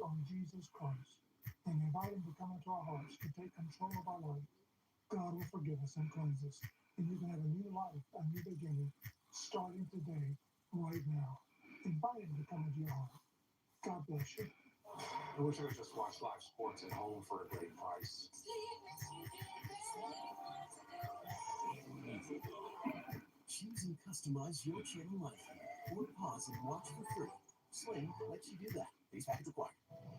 on Jesus Christ and invite Him to come into our hearts to take control of our life, God will forgive us and cleanse us, and you can have a new life, a new beginning, starting today, right now. Invite Him to come into your heart. God bless you. I wish I could just watch live sports at home for a great price. Choose and customize your channel life. Or pause and watch for free. Sling lets you do that. These packets required.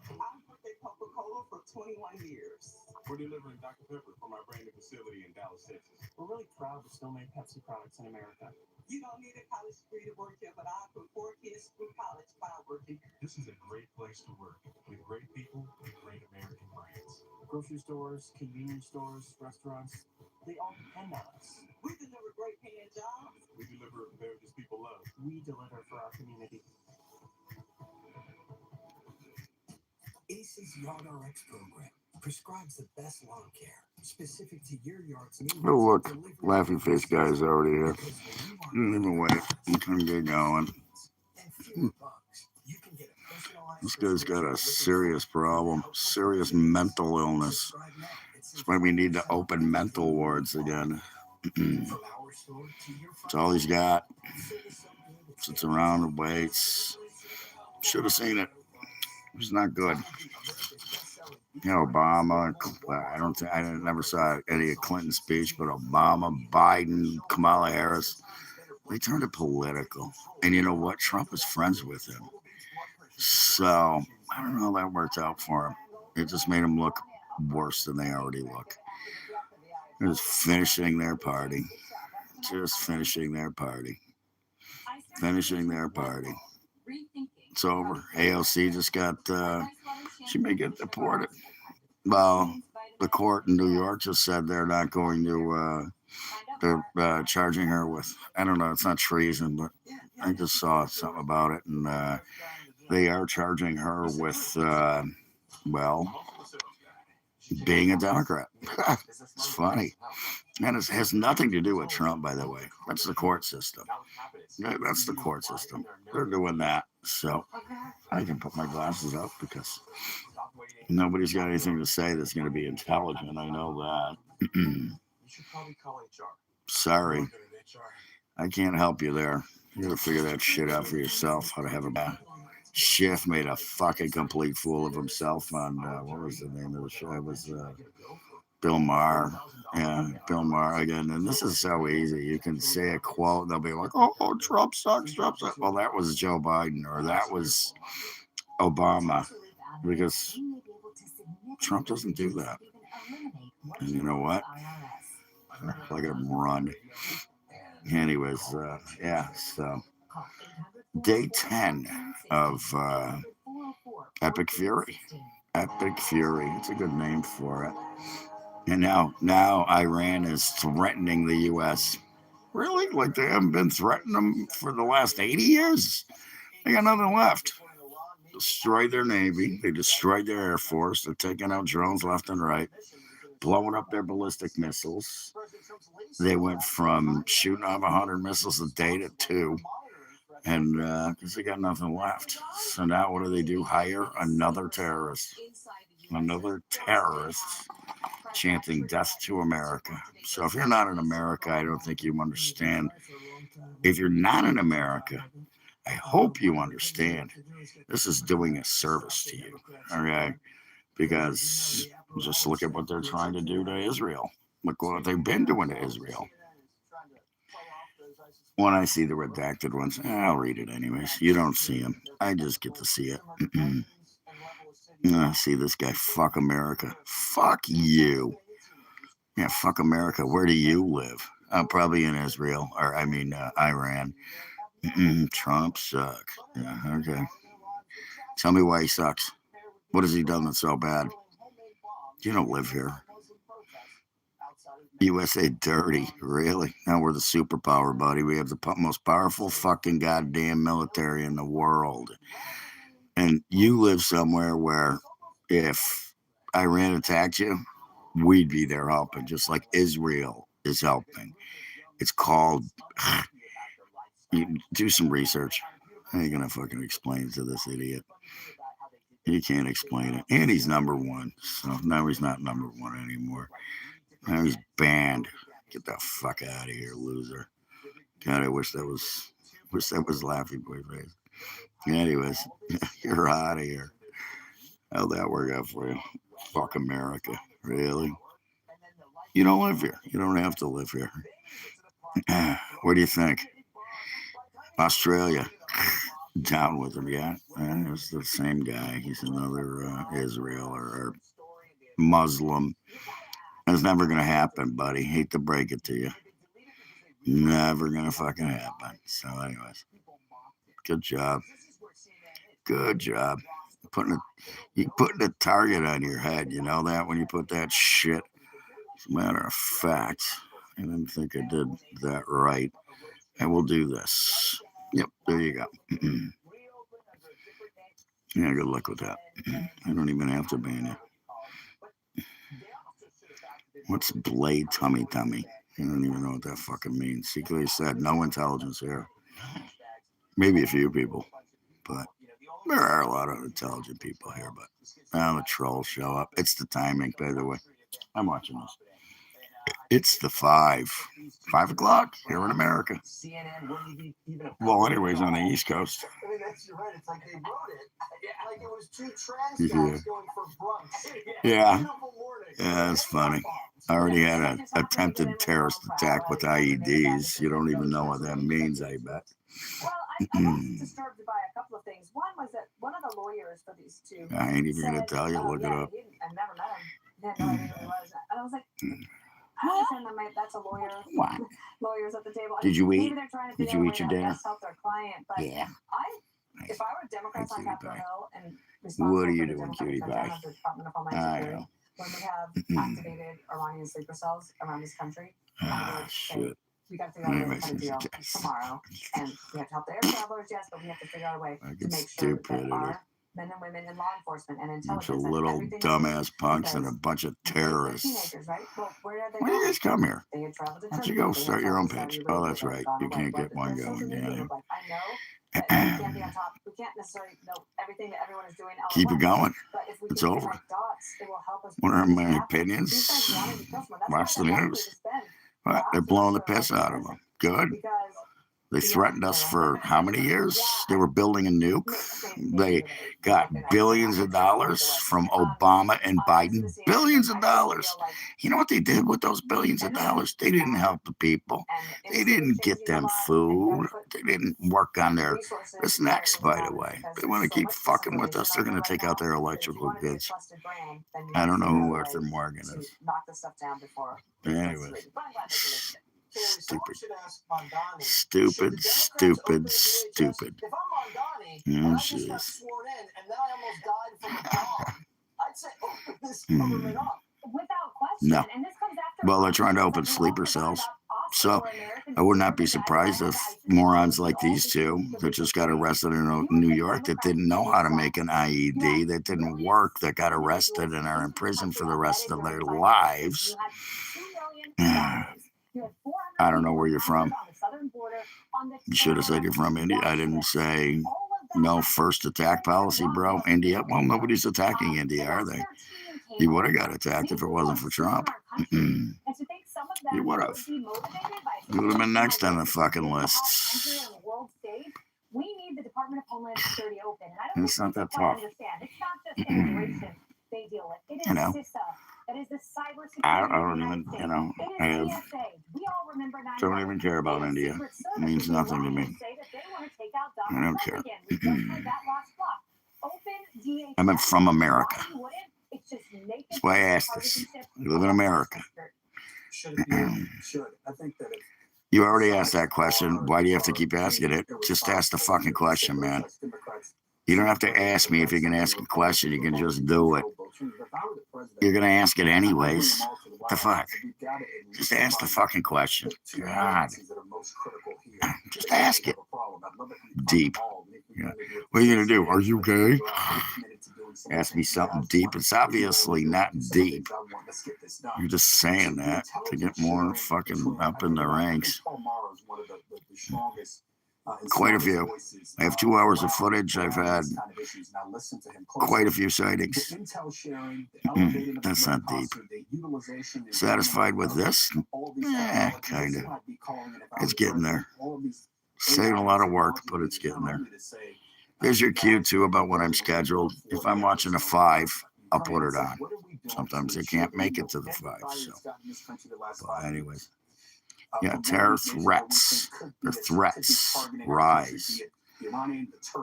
I've worked at Coca-Cola for 21 years. We're delivering Dr. Pepper from our brand new facility in Dallas, Texas. We're really proud to still make Pepsi products in America. You don't need a college degree to work here, but I put 4 kids through college by working here. This is a great place to work with great people and great American brands. Grocery stores, convenience stores, restaurants, they all depend on us. We deliver great paying jobs. We deliver beverages people love. We deliver for our community. ACE's Yard RX program prescribes the best lawn care specific to your yard's needs. Oh, look, laughing face guy is already here. Didn't even wait. You can get going. This guy's got a serious problem, serious mental illness. That's why we need to open mental wards again. That's all he's got. Sits around and waits. Should have seen it. It's not good. You know, Obama, I never saw any of Clinton's speech, but Obama, Biden, Kamala Harris, they turned it political. And you know what? Trump is friends with him. So, I don't know how that worked out for him. It just made him look worse than they already look. They're just finishing their party. Finishing their party. It's over. AOC just got, she may get deported. Well, the court in New York just said they're not going to, they're charging her with, I don't know, it's not treason, but I just saw something about it. And they are charging her with, well, being a Democrat. It's funny. And it has nothing to do with Trump, by the way. That's the court system. That's the court system. They're doing that. So I can put my glasses up because nobody's got anything to say that's going to be intelligent. I know that. You should probably call HR. Sorry. I can't help you there. You got to figure that shit out for yourself, how to have a Schiff made a fucking complete fool of himself on, what was the name of the show? It was Bill Maher. Yeah, Bill Maher again. And this is so easy. You can say a quote, and they'll be like, oh, Trump sucks, Trump sucks. Well, that was Joe Biden, or that was Obama, because Trump doesn't do that. And you know what? Look at him run. Anyways, yeah, so day 10 of Epic Fury. Epic Fury. It's a good name for it. And now Iran is threatening the U.S. Really? Like they haven't been threatening them for the last 80 years? They got nothing left. Destroyed their Navy. They destroyed their Air Force. They're taking out drones left and right, blowing up their ballistic missiles. They went from shooting off 100 missiles a day to 2. And because they got nothing left. So now what do? Hire another terrorist. Another terrorist chanting death to America. So if you're not in America, I don't think you understand. If you're not in America, I hope you understand. This is doing a service to you. Okay? Because just look at what they're trying to do to Israel. Look what they've been doing to Israel. When I see the redacted ones, I'll read it anyways. You don't see them. I just get to see it. See this guy. Fuck America. Fuck you. Yeah, fuck America. Where do you live? Probably in Israel. Or, Iran. Trump sucks. Yeah, okay. Tell me why he sucks. What has he done that's so bad? You don't live here. USA dirty, really? Now we're the superpower, buddy. We have the most powerful fucking goddamn military in the world. And you live somewhere where if Iran attacked you, we'd be there helping, just like Israel is helping. It's called, you do some research. How are you going to fucking explain to this idiot? He can't explain it. And he's number one. So now he's not number one anymore. Now he's banned. Get the fuck out of here, loser. God, I wish that was Laughing Boy face. Anyways, you're out of here. How'd that work out for you? Fuck America. Really? You don't live here. You don't have to live here. What do you think? Australia. Down with him, yeah. It's the same guy. He's another Israel or Muslim. It's never going to happen, buddy. Hate to break it to you. Never going to fucking happen. So, anyways, good job. Good job. You putting a target on your head. You know that when you put that shit? As a matter of fact, I didn't think I did that right. I will do this. Yep, there you go. Yeah, good luck with that. I don't even have to ban you. What's blade tummy? I don't even know what that fucking means. He clearly said no intelligence here. Maybe a few people, but there are a lot of intelligent people here. But the trolls show up. It's the timing, by the way. I'm watching this. It's the 5 o'clock here in America. Well, anyways, on the East Coast. I mean, that's right. It's like they wrote it. Like it was 2 trash guys going for brunch. Yeah. Yeah, that's funny. I already had an attempted terrorist attack with IEDs. You don't even know what that means, I bet. Well, I was disturbed by a couple of things. One was that one of the lawyers for these two. I ain't even going to tell you. Look it up. I've never met him. He had no idea who he was. And I was like, I understand that that's a lawyer. What? Lawyers at the table. Did you eat? Maybe they're trying to Did you eat your dinner? help their client, but Yeah. if I were Democrats on Capitol Hill and What are you responsible doing, for the cutie pie? Democratic Department of Homeland I Security, know. when we have activated Iranian sleeper cells around this country, Ah, shit. we got to figure out a way to cut a deal Anyways, tomorrow, and we have to help the air travelers, yes, but we have to figure out a way to fucking make sure that stupidity. our men and women in law enforcement and Bunch intelligence of and little everything dumbass punks and a because bunch of they're terrorists. teenagers, right? Well, where are they Why do you going? guys come here? They had traveled to Why don't Turkey. you go They had start your own traveled to page? Saudi Oh, Arabia. that's They've right. gone You away. can't get But one their social going, media can you? look like, I know that we can't be on top. We can't necessarily know everything that everyone is doing. all at Keep it once. going. But if we It's can over. connect dots, it will help us. What are make my this happen. opinions? These guys wanted to kill someone. That's Watch why the they're likely news. to spend What? They're blowing the piss out of them. Good. because They threatened us for how many years? They were building a nuke. They got billions of dollars from Obama and Biden. Billions of dollars. You know what they did with those billions of dollars? They didn't help the people. They didn't get them food. They didn't work on their. This next, by the way. They want to keep fucking with us. They're going to take out their electrical goods. I don't know who Arthur Morgan is. Anyways. Stupid. Stupid, stupid, stupid. If I'm Mondani, Oh, and I just got jeez. sworn in, and then I almost died from a bomb, I'd say open this government up. Without question. No. And this comes after Well, they're trying to open sleeper cells. So I would not be surprised if morons like these two that just got arrested in New York that didn't know how to make an IED, that didn't work, that got arrested and are in prison for the rest of their lives. I don't know where you're from. You should have said you're from India. I didn't say no first attack policy, bro. India. Well, nobody's attacking India, are they? He would have got attacked if it wasn't for Trump. He would have. He would have been next on the fucking lists. We need the Department of Homeland Security open. And I And it's not that tough. understand. It's not just immigration they deal with. It is You know. CISA. That is the cybersecurity. I don't even, States. you know, It is I have, TSA. We all remember 9/11. don't even care about India. Secret It Service means is nothing to lying me. say that they want to take out I Donald don't Trump care. again. We just heard that last block. Open DHS. I'm from America. Why you wouldn't? It's just naked That's why I asked this. I live in America. Should it be? Should. I think that if You already asked that question. Why do you have to keep asking it? Just ask the fucking question, man. You don't have to ask me if you can ask a question. You can just do it. You're going to ask it anyways. The fuck? Just ask the fucking question. God. Just ask it. Deep. Yeah. What are you going to do? Are you gay? Ask me something deep. It's obviously not deep. You're just saying that to get more fucking up in the ranks. Quite a few. I have 2 hours of footage. I've had quite a few sightings. That's not deep. Satisfied with this? Kind of. It's getting there. Saying a lot of work, but it's getting there. There's your cue, too, about when I'm scheduled. If I'm watching a 5, I'll put it on. Sometimes I can't make it to the 5, so. But anyways. Yeah, terror threats. The threats rise.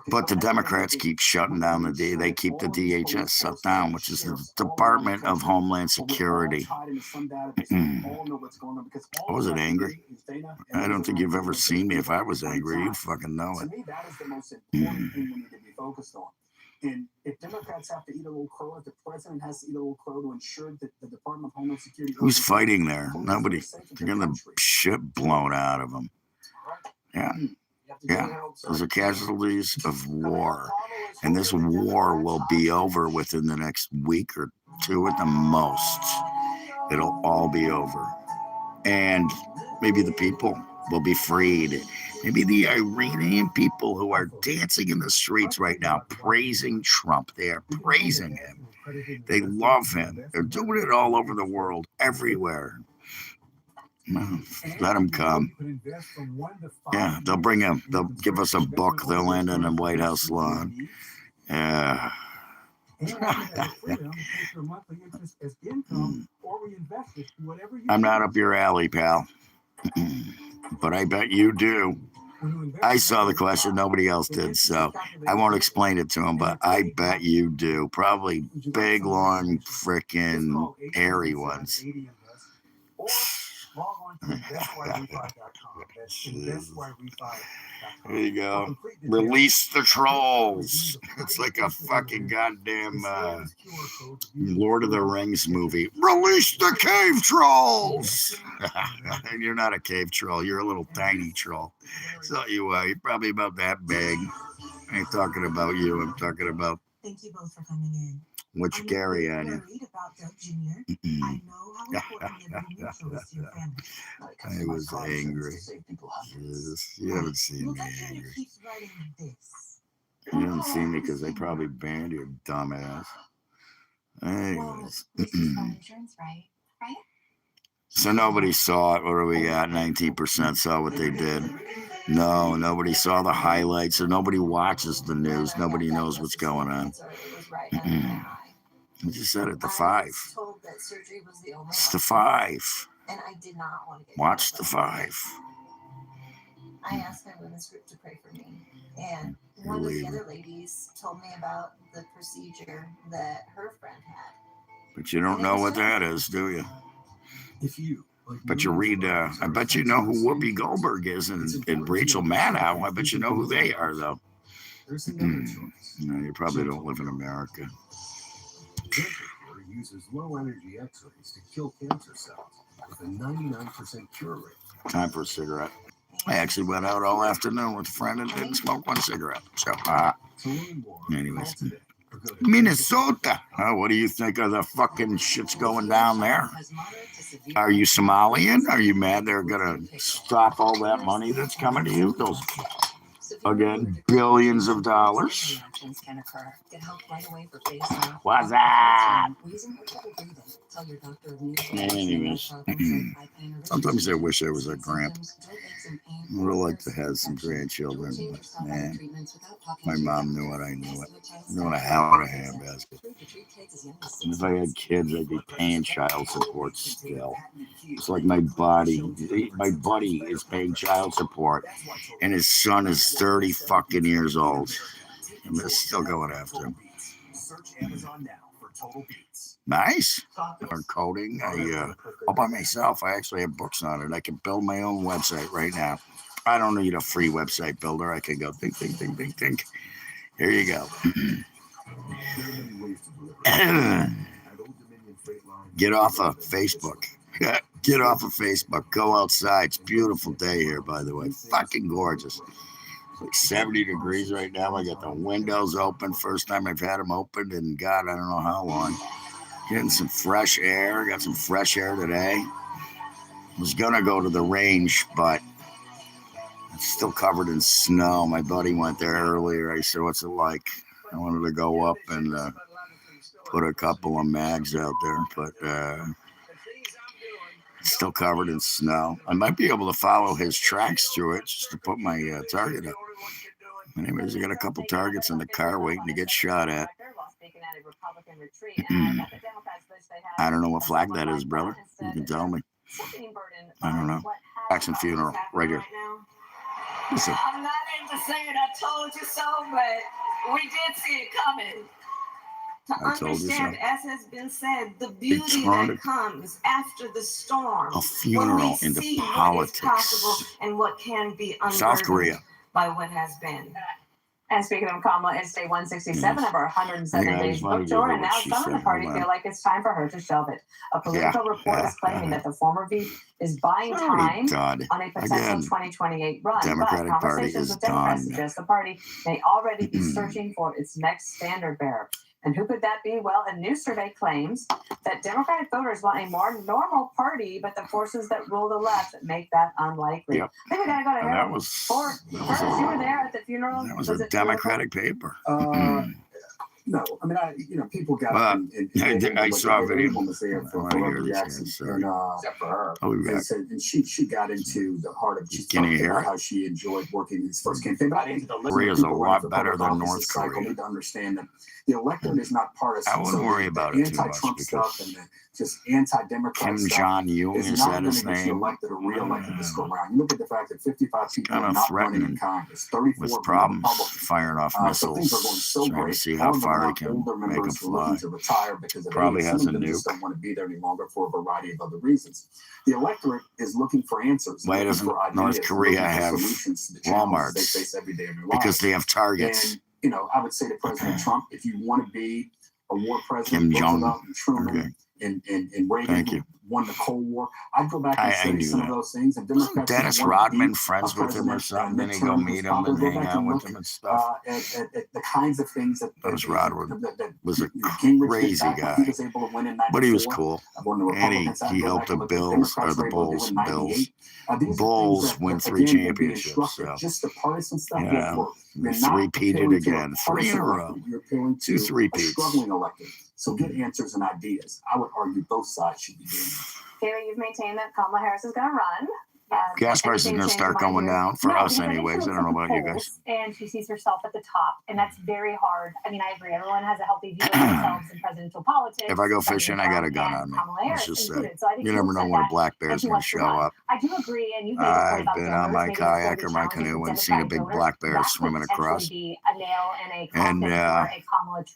But the Democrats keep shutting down the D. They keep the DHS shut down, which is the Department of Homeland Security. I wasn't angry. I don't think you've ever seen me. If I was angry, you'd fucking know it. To me, that is the most important thing we need to be focused on. And if Democrats have to eat a little crow, if the president has to eat a little crow to ensure that the Department of Homeland Security... Who's fighting there? Nobody. They're getting the shit blown out of them. Yeah. Yeah. Those are casualties of war. And this war will be over within the next week or 2 at the most. It'll all be over. And maybe the people will be freed. Maybe the Iranian people who are dancing in the streets right now, praising Trump. They are praising him. They love him. They're doing it all over the world, everywhere. Let them come. Yeah, they'll bring him. They'll give us a book. They'll land on the White House lawn. Yeah. I'm not up your alley, pal. But I bet you do. I saw the question. Nobody else did, so I won't explain it to him, but I bet you do. Probably big, long, frickin' hairy ones. There you go. Release the trolls. It's like a fucking goddamn Lord of the Rings movie. Release the cave trolls. And you're not a cave troll. You're a little tiny troll. So you are. You're probably about that big. I ain't talking about you. I'm talking about. Thank you both for coming in. What you carry on you? About Doug Jr. I know how important liberty mutual is to your family. I was angry. Jesus, you haven't seen me angry. You haven't seen me because they probably banned you, dumbass. Anyways. So nobody saw it. What do we got? 19% saw what they did. No, nobody saw the highlights, or nobody watches the news. Nobody knows what's going on. I just said it, the 5. It's the 5. And I did not want to get Watch the 5. I asked my women's group to pray for me. And one of the other ladies told me about the procedure that her friend had. But you don't know what that is, do you? But you read, I bet you know who Whoopi Goldberg is and Rachel Maddow. I bet you know who they are, though. No, you probably don't live in America. Uses low energy X-rays to kill cancer cells with a 99% cure rate. Time for a cigarette. I actually went out all afternoon with a friend and didn't smoke one cigarette. So, anyways. Minnesota. What do you think of the fucking shit's going down there? Are you Somalian? Are you mad they're going to stop all that money that's coming to you? Those, again, billions of dollars. What's that? Anyways, sometimes I wish I was a grandpa. I would like to have some grandchildren, but man, my mom knew it, I knew it. I knew a hell of a handbasket. And if I had kids, I'd be paying child support still. It's like my buddy is paying child support, and his son is 30 fucking years old. And they're still going after him. Nice. Or coding. All by myself. I actually have books on it. I can build my own website right now. I don't need a free website builder. I can go think. Here you go. Get off of Facebook. Get off of Facebook. Go outside. It's a beautiful day here, by the way. Fucking gorgeous. It's like 70 degrees right now. I got the windows open. First time I've had them opened in God, I don't know how long. Getting some fresh air. Got some fresh air today. Was gonna go to the range, but It's still covered in snow. My buddy went there earlier. I said, "What's it like?" I wanted to go up and put a couple of mags out there, but it's still covered in snow. I might be able to follow his tracks through it just to put my target up. Anyways, I got a couple targets in the car waiting to get shot at. I don't know what flag that is, brother. You can tell me. I don't know. Jackson funeral, right here. Listen. I'm not into saying I told you so, but we did see it coming. To understand, as has been said, the beauty that comes after the storm. A funeral into politics. What is possible and what can be South Korea. By what has been. And speaking of Kamala, it's day 167 of our 107 days book tour, and now some of the party feel like it's time for her to shelve it. A political report is claiming that the former VP is buying time on a potential 2028 run. Democratic but Party conversations is with Democrats done. suggest the party may already be searching for its next standard bearer. And who could that be? Well, a new survey claims that Democratic voters want a more normal party, but the forces that rule the left make that unlikely. Yep. I think we gotta go to And Harold. that was You were there at the funeral. That was a Democratic paper. No, I mean, people got. I saw a video. Jackson, except for her. And she got into the heart of. She talked about how she enjoyed working in his first campaign. But I think Korea's a lot better than North Korea. Need to understand that the electorate is not partisan. I wouldn't worry about it too much stuff and just anti-democrat Kim Jong-un, is that his name? Elected or re-elected this go round. You look at the fact that 55 people are not running in Congress, 34 with problems firing off so missiles, things are going so trying great. to see how far he can make them fly. To retire because of Probably age. has Some a of them just nuke. don't want to be there any longer for a variety of other reasons. The electorate is looking for answers. Why doesn't North Korea have Walmarts? They face every day of their Because lives. they have targets. And, I would say to President Trump, if you want to be a war president, Kim Jong. and Truman and Reagan, Thank you. won the Cold War, I'd go back and I say knew some that. of those things. And Wasn't Democrats Dennis don't want to be Rodman friends a with him or president, something? Then he go midterm, meet him and go hang back out and with look him and stuff. at the kinds of things that Dennis Rodman was a Gingrich crazy did back when guy, he was able to win in 94. but he was cool. When the And Republicans had to he go helped back and the look at Bills, or Democrats the were able to Bulls, do in 98. These are Bulls things that, win again, 3 can be championships. instructive. So. Just the partisan stuff Yeah. won't work. You're They not three-peated appealing to again. 3 in a row. You're appealing to 2 a three-peats. struggling electorate. So get answers and ideas. I would argue both sides should be doing that. Kayla, you've maintained that Kamala Harris is going to run. Gas prices are going to start going down for us anyways. I don't know about you guys. And she sees herself at the top, and that's very hard. I mean, I agree. Everyone has a healthy view of themselves in presidential politics. If I go fishing, I got a gun on me. Let's just say. You never know when a black bear's going to show up. I do agree, and you've made I've been on my kayak or my canoe and seen a big black bear swimming across. And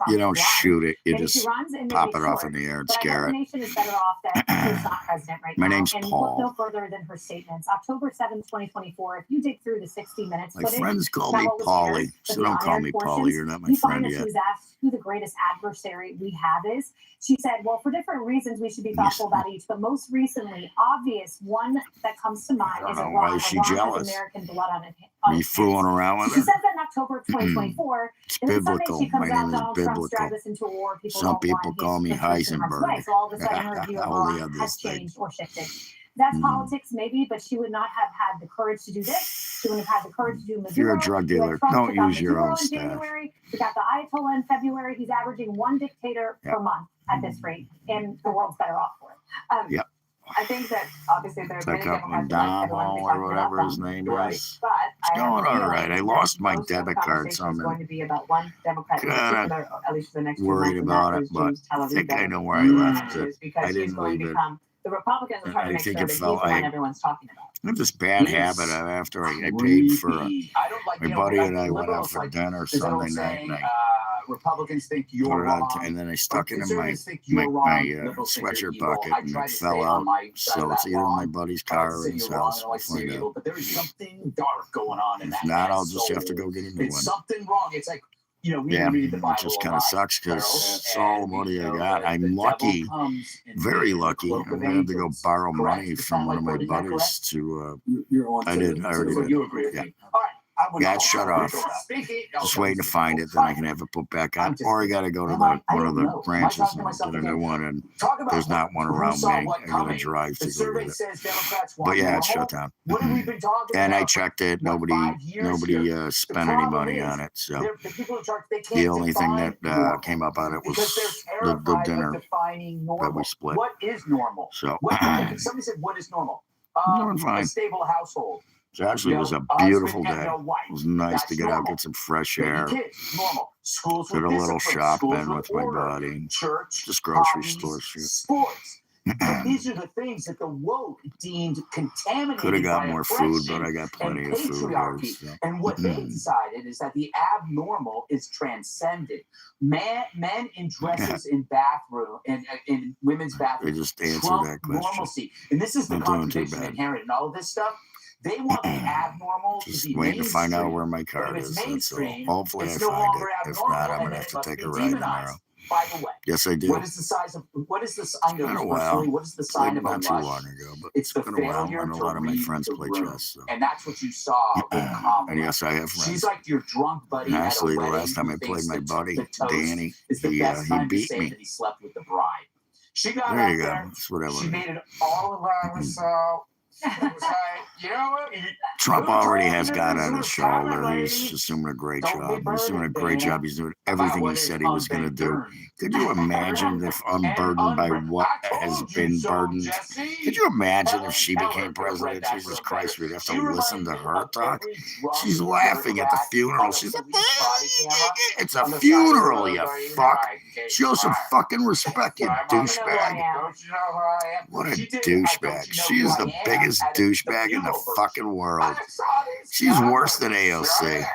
you don't shoot it, you just pop it off in the air and scare it. The nation is better off that she's not president right now. My name's and Paul. Look no further than her statements. October 7th, 2024. If you dig through the 60 Minutes My footage, friends call me Paulie, so don't call me Paulie. You're not my you find friend that yet. she was asked who the greatest adversary we have is. She said, well, for different reasons, we should be thoughtful about each. But most recently, obvious one that comes to mind is Iran. Why is she Iran jealous? has American blood on it. Are you fooling around with She her? said that in October of 2024. It's And then Sunday biblical. she comes My out, name is Donald Trump's dragged biblical. us into a war. People Some don't people want call me his position Trump's way. Heisenberg. So all of a sudden, her view of How old Iran are has this thing? changed or shifted. That's politics, maybe, but she would not have had the courage to do this. She wouldn't have had the courage to do Maduro. You're a drug dealer. Don't use your own stuff. January. We got the Ayatollah in February. He's averaging 1 dictator per month at this rate, and the world's better off for it. Yep. I think that obviously there are many Pick up Democrats that like everyone Madamo be or talking whatever about his them. name Right. is. But It's going all right. I lost my most of the debit card, conversation so I'm is going to be about one Democrat in kinda particular, at least for the next 2 worried months, and about that it, is but James I think I Talavera. know where I left it. Because I he's didn't going leave to it. become the Republicans are trying to I make sure think that it he's felt the one like- everyone's talking about. I have this bad habit of after I paid for I don't like, my buddy and I went out for dinner Sunday night, and I Republicans think put you're it on, wrong. and then I stuck it in my Conservatives think you're wrong. Liberals think sweatshirt you're evil. bucket, I and try it to fell stay out. on my side So of it's that either in law. my buddy's I like car to or say his you're wrong. house. I We'll like to say find you're out. evil, but there is something dark going on in If that not, I'll man's just have to soul. go get a new It's one. something wrong. It's like, we Yeah, read the Bible it just a kind lot, of sucks because it's all the and we money I know got. that I'm the devil lucky, comes in very the lucky. cloak I'm of gonna have to go angels. borrow Correct? money It's from not one like of my wording that buddies to. You're on I to did. it. I already So did. you agree with Yeah. me. All right. got shut off. Just waiting to find it, then I can have it put back on. Or I got to go to one of the branches and get a new one. And there's not one around me. I got to drive to go get it. But yeah, it's shut down. And I checked it. Nobody spent any money on it. So the only thing that came up on it was the dinner that we split. What is normal? So somebody said, "What is normal?" Doing fine. A stable household. So actually, it was a beautiful day. It was nice to get out, get some fresh air. Normal. Schools Did a little shopping with my buddy. Church, just grocery store shit. Sports. These are the things that the woke deemed contaminated. Could have got more food, but I got plenty of food. So. And what they decided is that the abnormal is transcended. Men in dresses in bathroom in women's bathrooms. They just answered that question. Normalcy. And this is the contradiction inherent in all of this stuff. They want the abnormal just to be waiting to find out where my card is. That's all. Hopefully I find it. If not, I'm gonna have to take a ride tomorrow. By the way, yes, I do. What is the size of? What is this? I know this personally. What is the sign of a not too long ago, but it's been a while. And a lot of my friends play chess, so. And that's what you saw. And yes, I have friends. She's like your drunk buddy. And actually, the last time I played my buddy Danny, he beat me. He slept with the bride. She got there out you go. there. That's whatever. She made it all around herself. You know what? Trump already has God on his shoulder. He's just doing a great job. He's doing a great job. He's doing everything he said he was going to do. Could you imagine if unburdened by what has been burdened? Could you imagine if she became president? Jesus Christ, we'd have to listen to her talk. She's laughing at the funeral. She's like, it's a funeral, you fuck. Show some fucking respect, you douchebag. What a douchebag. She is the biggest douchebag in the fucking world. She's worse than AOC.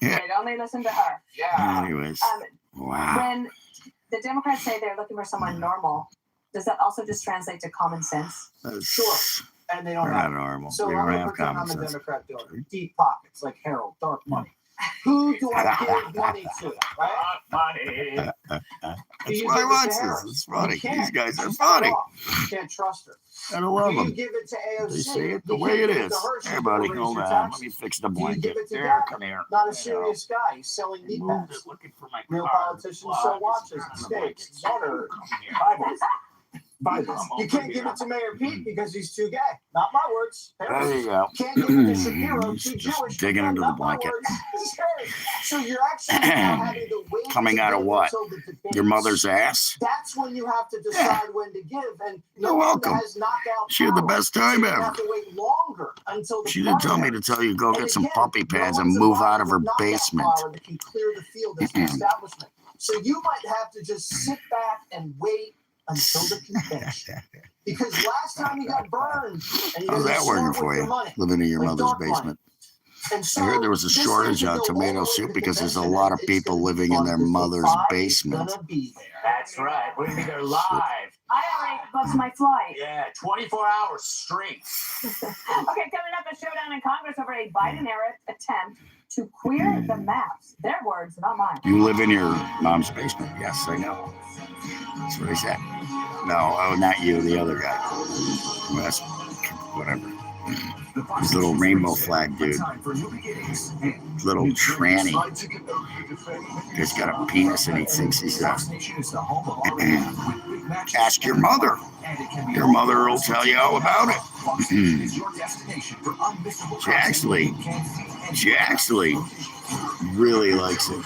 Yeah. They only listen to her. Yeah. Anyways. Wow. When the Democrats say they're looking for someone normal, does that also just translate to common sense? Sure. And they don't have normal. So we I'm don't going have to pretend common I'm a sense. Democrat donor. Deep pockets like Harold, dark money. Who do I give money to? Right? Money. That's why I watch this. It's funny. These guys are funny. You can't trust her. I don't love them. You give it to AOC. They say it the way it is. Hey, buddy, hold on. Let me fix the blanket. There, come here. Not a serious guy. He's selling meat packs. Real politicians sell watches and steaks, butter, Bibles. You can't give it to Mayor Pete because he's too gay. Not my words. There you go. Can't give it to Shapiro. Too Just Jewish. digging into the blanket. So you're actually now having to wait. Coming out of what? Your mother's ass? That's when you have to decide when to give. And you're welcome. She had the best time ever. Have to wait longer until she didn't tell me to tell you go get some puppy pads and move out of her basement. That can clear the field as the establishment. So you might have to just sit back and wait until the convention. Because last time you got burned, and you how's that working for you? Living in your mother's basement. So I heard there was a shortage on tomato soup because there's a lot of people living in their mother's basement. That's right. We're going to be there live. I already booked my flight. Yeah, 24 hours straight. Okay, coming up, a showdown in Congress over a Biden-era attempt to queer the maps. Their words, not mine. You live in your mom's basement. Yes, I know. That's what I said. No, not you, the other guy. That's whatever. This little rainbow flag dude. Little tranny. He's got a penis and he thinks he's a... Ask your mother. Your mother will tell you all about it. She actually really likes it.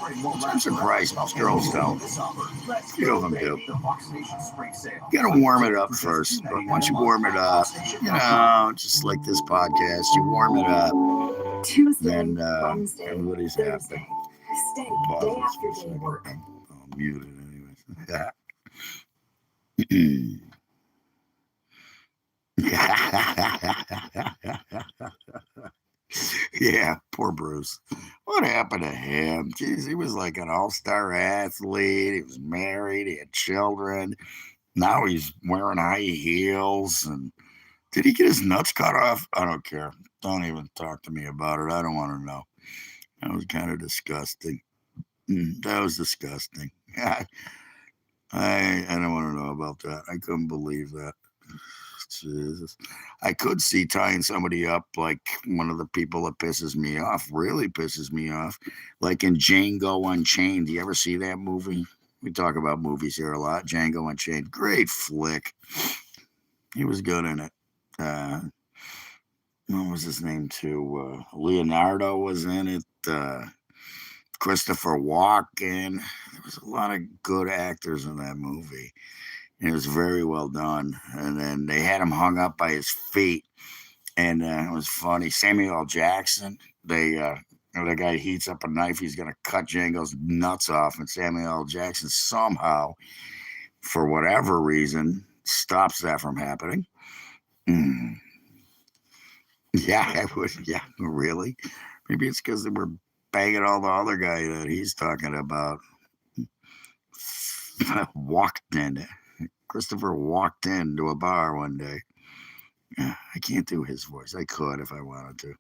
I'm surprised most girls don't. Few of them do. You gotta warm it up first, but once you warm it up, just like this podcast, you warm it up, Tuesday, then Wednesday, everybody's Thursday. happy. Steady, day after day work. I'll mute it anyways. Yeah, poor Bruce. What happened to him? Jeez, he was like an all-star athlete. He was married. He had children. Now he's wearing high heels. And did he get his nuts cut off? I don't care. Don't even talk to me about it. I don't want to know. That was kind of disgusting. That was disgusting. I don't want to know about that. I couldn't believe that. Jesus. I could see tying somebody up like one of the people that pisses me off, really pisses me off, like in Django Unchained. Do you ever see that movie? We talk about movies here a lot. Django Unchained, great flick. He was good in it. What was his name too? Leonardo was in it. Christopher Walken. There was a lot of good actors in that movie. And it was very well done. And then they had him hung up by his feet. And it was funny. Samuel L. Jackson, the guy heats up a knife. He's going to cut Django's nuts off. And Samuel L. Jackson somehow, for whatever reason, stops that from happening. Yeah, it was. Yeah, really? Maybe it's because they were banging all the other guy that he's talking about. Christopher walked into a bar one day. I can't do his voice. I could if I wanted to.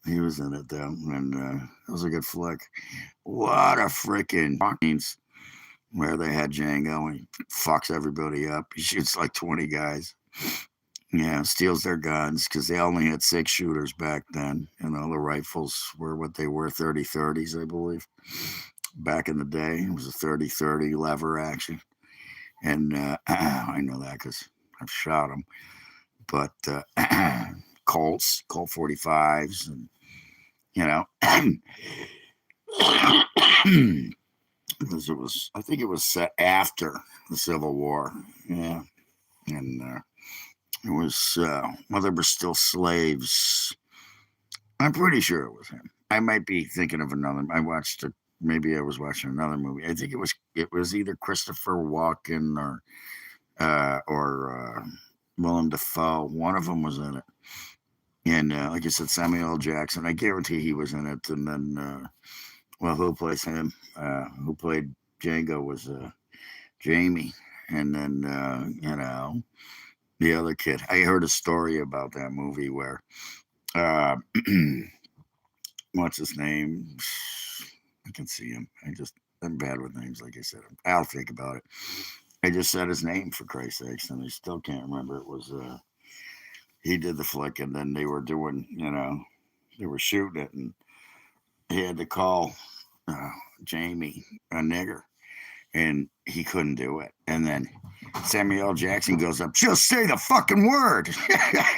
He was in it though, and it was a good flick. What a freaking scenes where they had Django and he fucks everybody up. He shoots like 20 guys. Yeah, steals their guns because they only had 6 shooters back then. You know, the rifles were what they were, 30-30s, I believe. Back in the day, it was a 30-30 lever action. And I know that because I've shot them. But Colt 45s, and, you know, because I think it was set after the Civil War. Yeah. And it was, well, there were still slaves. I'm pretty sure it was him. I might be thinking of another. Maybe I was watching another movie. I think it was either Christopher Walken or Willem Dafoe. One of them was in it. And like I said, Samuel L. Jackson. I guarantee he was in it. And then, well, who plays him? Who played Django was Jamie. And then, you know, the other kid. I heard a story about that movie where, what's his name? I can see him. I'm bad with names, like I said. I'll think about it. I just said his name, for Christ's sakes, and I still can't remember. It was, he did the flick, and then they were doing, you know, they were shooting it, and he had to call Jamie a nigger, and he couldn't do it. And then Samuel L. Jackson goes up, just say the fucking word.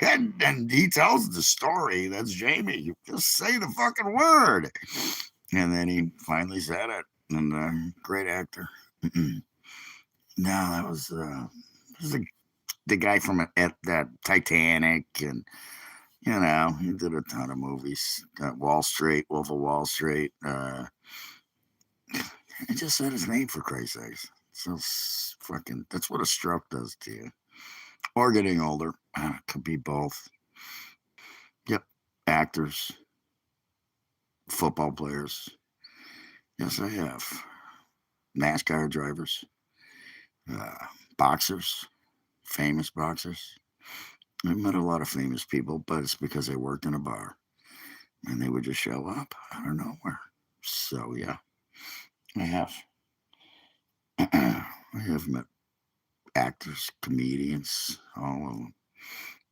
and he tells the story. That's Jamie. Just say the fucking word. And then he finally said it. And great actor. No, that was the guy from that Titanic. And, you know, he did a ton of movies. Wall Street, Wolf of Wall Street. I just said his name, for Christ's sakes. So fucking, that's what a stroke does to you. Or getting older. Could be both. Yep. Actors. Football players. Yes, I have. NASCAR drivers. Boxers. Famous boxers. I met a lot of famous people, but it's because they worked in a bar. And they would just show up out of nowhere. So, yeah. I have. I have met actors, comedians, all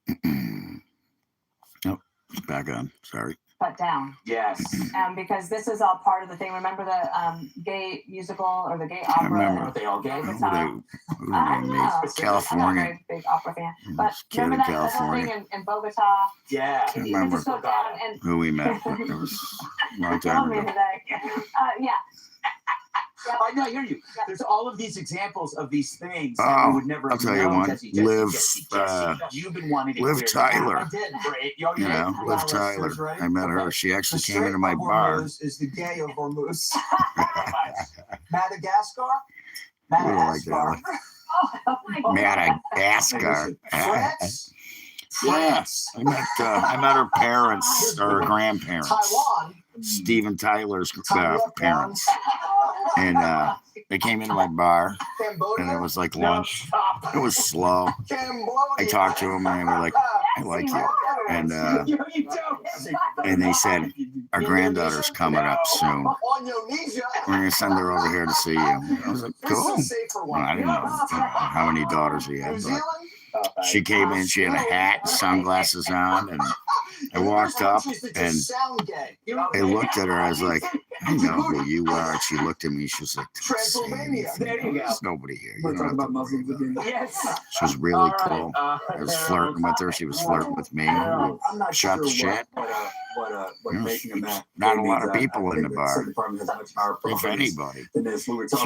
of them. Oh, it's back on. Sorry. Cut down. Yes. Because this is all part of the thing. Remember the gay musical or the gay opera? remember. Are they all gay? Who I they made? California. I'm not a very big opera fan. But Kid in remember that whole California. thing in Bogota? Yeah. Can't You can remember just go down and who we met. It was a long kill time me ago. today. Yeah. I know, I hear you. There's all of these examples of these things that Oh, we would never I'll have tell you known. one. Jesse, Liv, you've been wanting to Liv hear Tyler. I did. Great. You know, Liv Tyler. I met her. She actually came into my bar. Is the gay of Hormuz. Madagascar? I don't like that one. Oh my God. Madagascar. France? Yes. I met her parents or grandparents. Taiwan? Steven Tyler's parents. And they came into my bar, and it was like lunch. It was slow. I talked to them, and they were like, I like you. And they said, our granddaughter's coming up soon. We're going to send her over here to see you. I was like, cool. Well, I didn't know how many daughters he had, but She came in, she had a hat, sunglasses on, and I walked up and I looked at her. I was like, I know who you are. And she looked at me. She was like, don't say anything. There's nobody here. You don't have to worry about it. She was really cool. I was flirting with her. She was flirting with me. We shot the shit. Not a lot of people in the bar, if anybody. She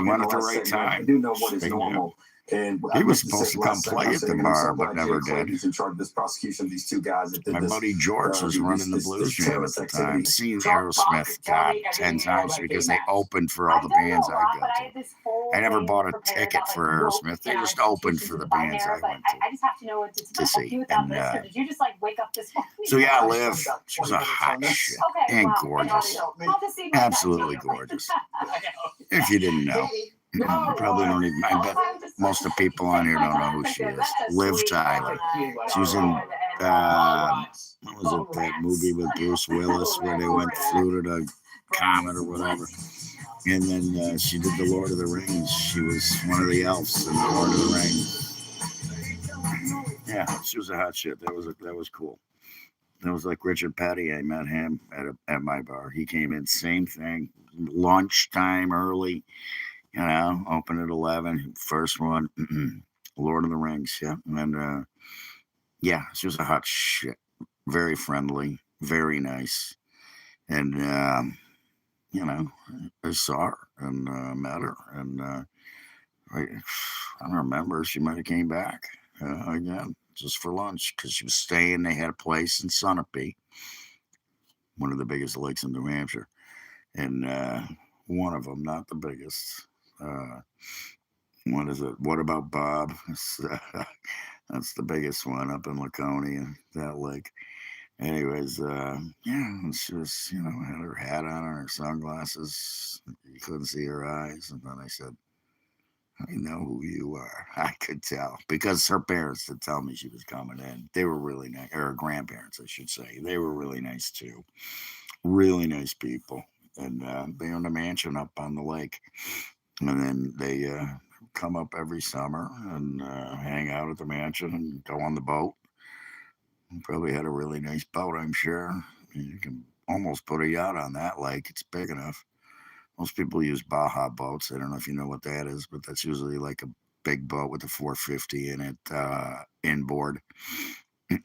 went at the right time. He was supposed to come play at the bar, but never did. My buddy George was running the blues jam at the time. Seen Aerosmith, God, 10 times because they opened for all the bands I go to. I never bought a ticket for Aerosmith. They just opened for the bands I went I just have to know what to see. And, did you just like wake up this morning? so yeah, Liv, she was a hot shit and gorgeous, absolutely gorgeous. If you didn't know. Probably don't even. I bet most of the people on here don't know who she is. Liv Tyler. She was in what was it, that movie with Bruce Willis where they flew to the comet or whatever. And then she did the Lord of the Rings. She was one of the elves in the Lord of the Rings. Yeah, she was a hot shit. That was cool. That was like Richard Petty. I met him at my bar. He came in, same thing, lunchtime early. You know, open at 11. First one, Lord of the Rings. Yeah, and then yeah, she was a hot shit. Very friendly, very nice, and you know, I saw her and met her, and I don't remember. She might have came back again just for lunch because she was staying. They had a place in Sunapee, one of the biggest lakes in New Hampshire, and one of them, not the biggest. What is it? What about Bob? That's the biggest one up in Laconia, that lake. Anyways, yeah, she was, you know, had her hat on and her sunglasses. You couldn't see her eyes. And then I said, I know who you are. I could tell because her parents did tell me she was coming in. They were really nice, or her grandparents, I should say. They were really nice too. Really nice people. And they owned a mansion up on the lake. And then they come up every summer and hang out at the mansion and go on the boat. Probably had a really nice boat, I'm sure. You can almost put a yacht on that lake. It's big enough. Most people use Baja boats. I don't know if you know what that is, but that's usually like a big boat with a 450 in it, inboard.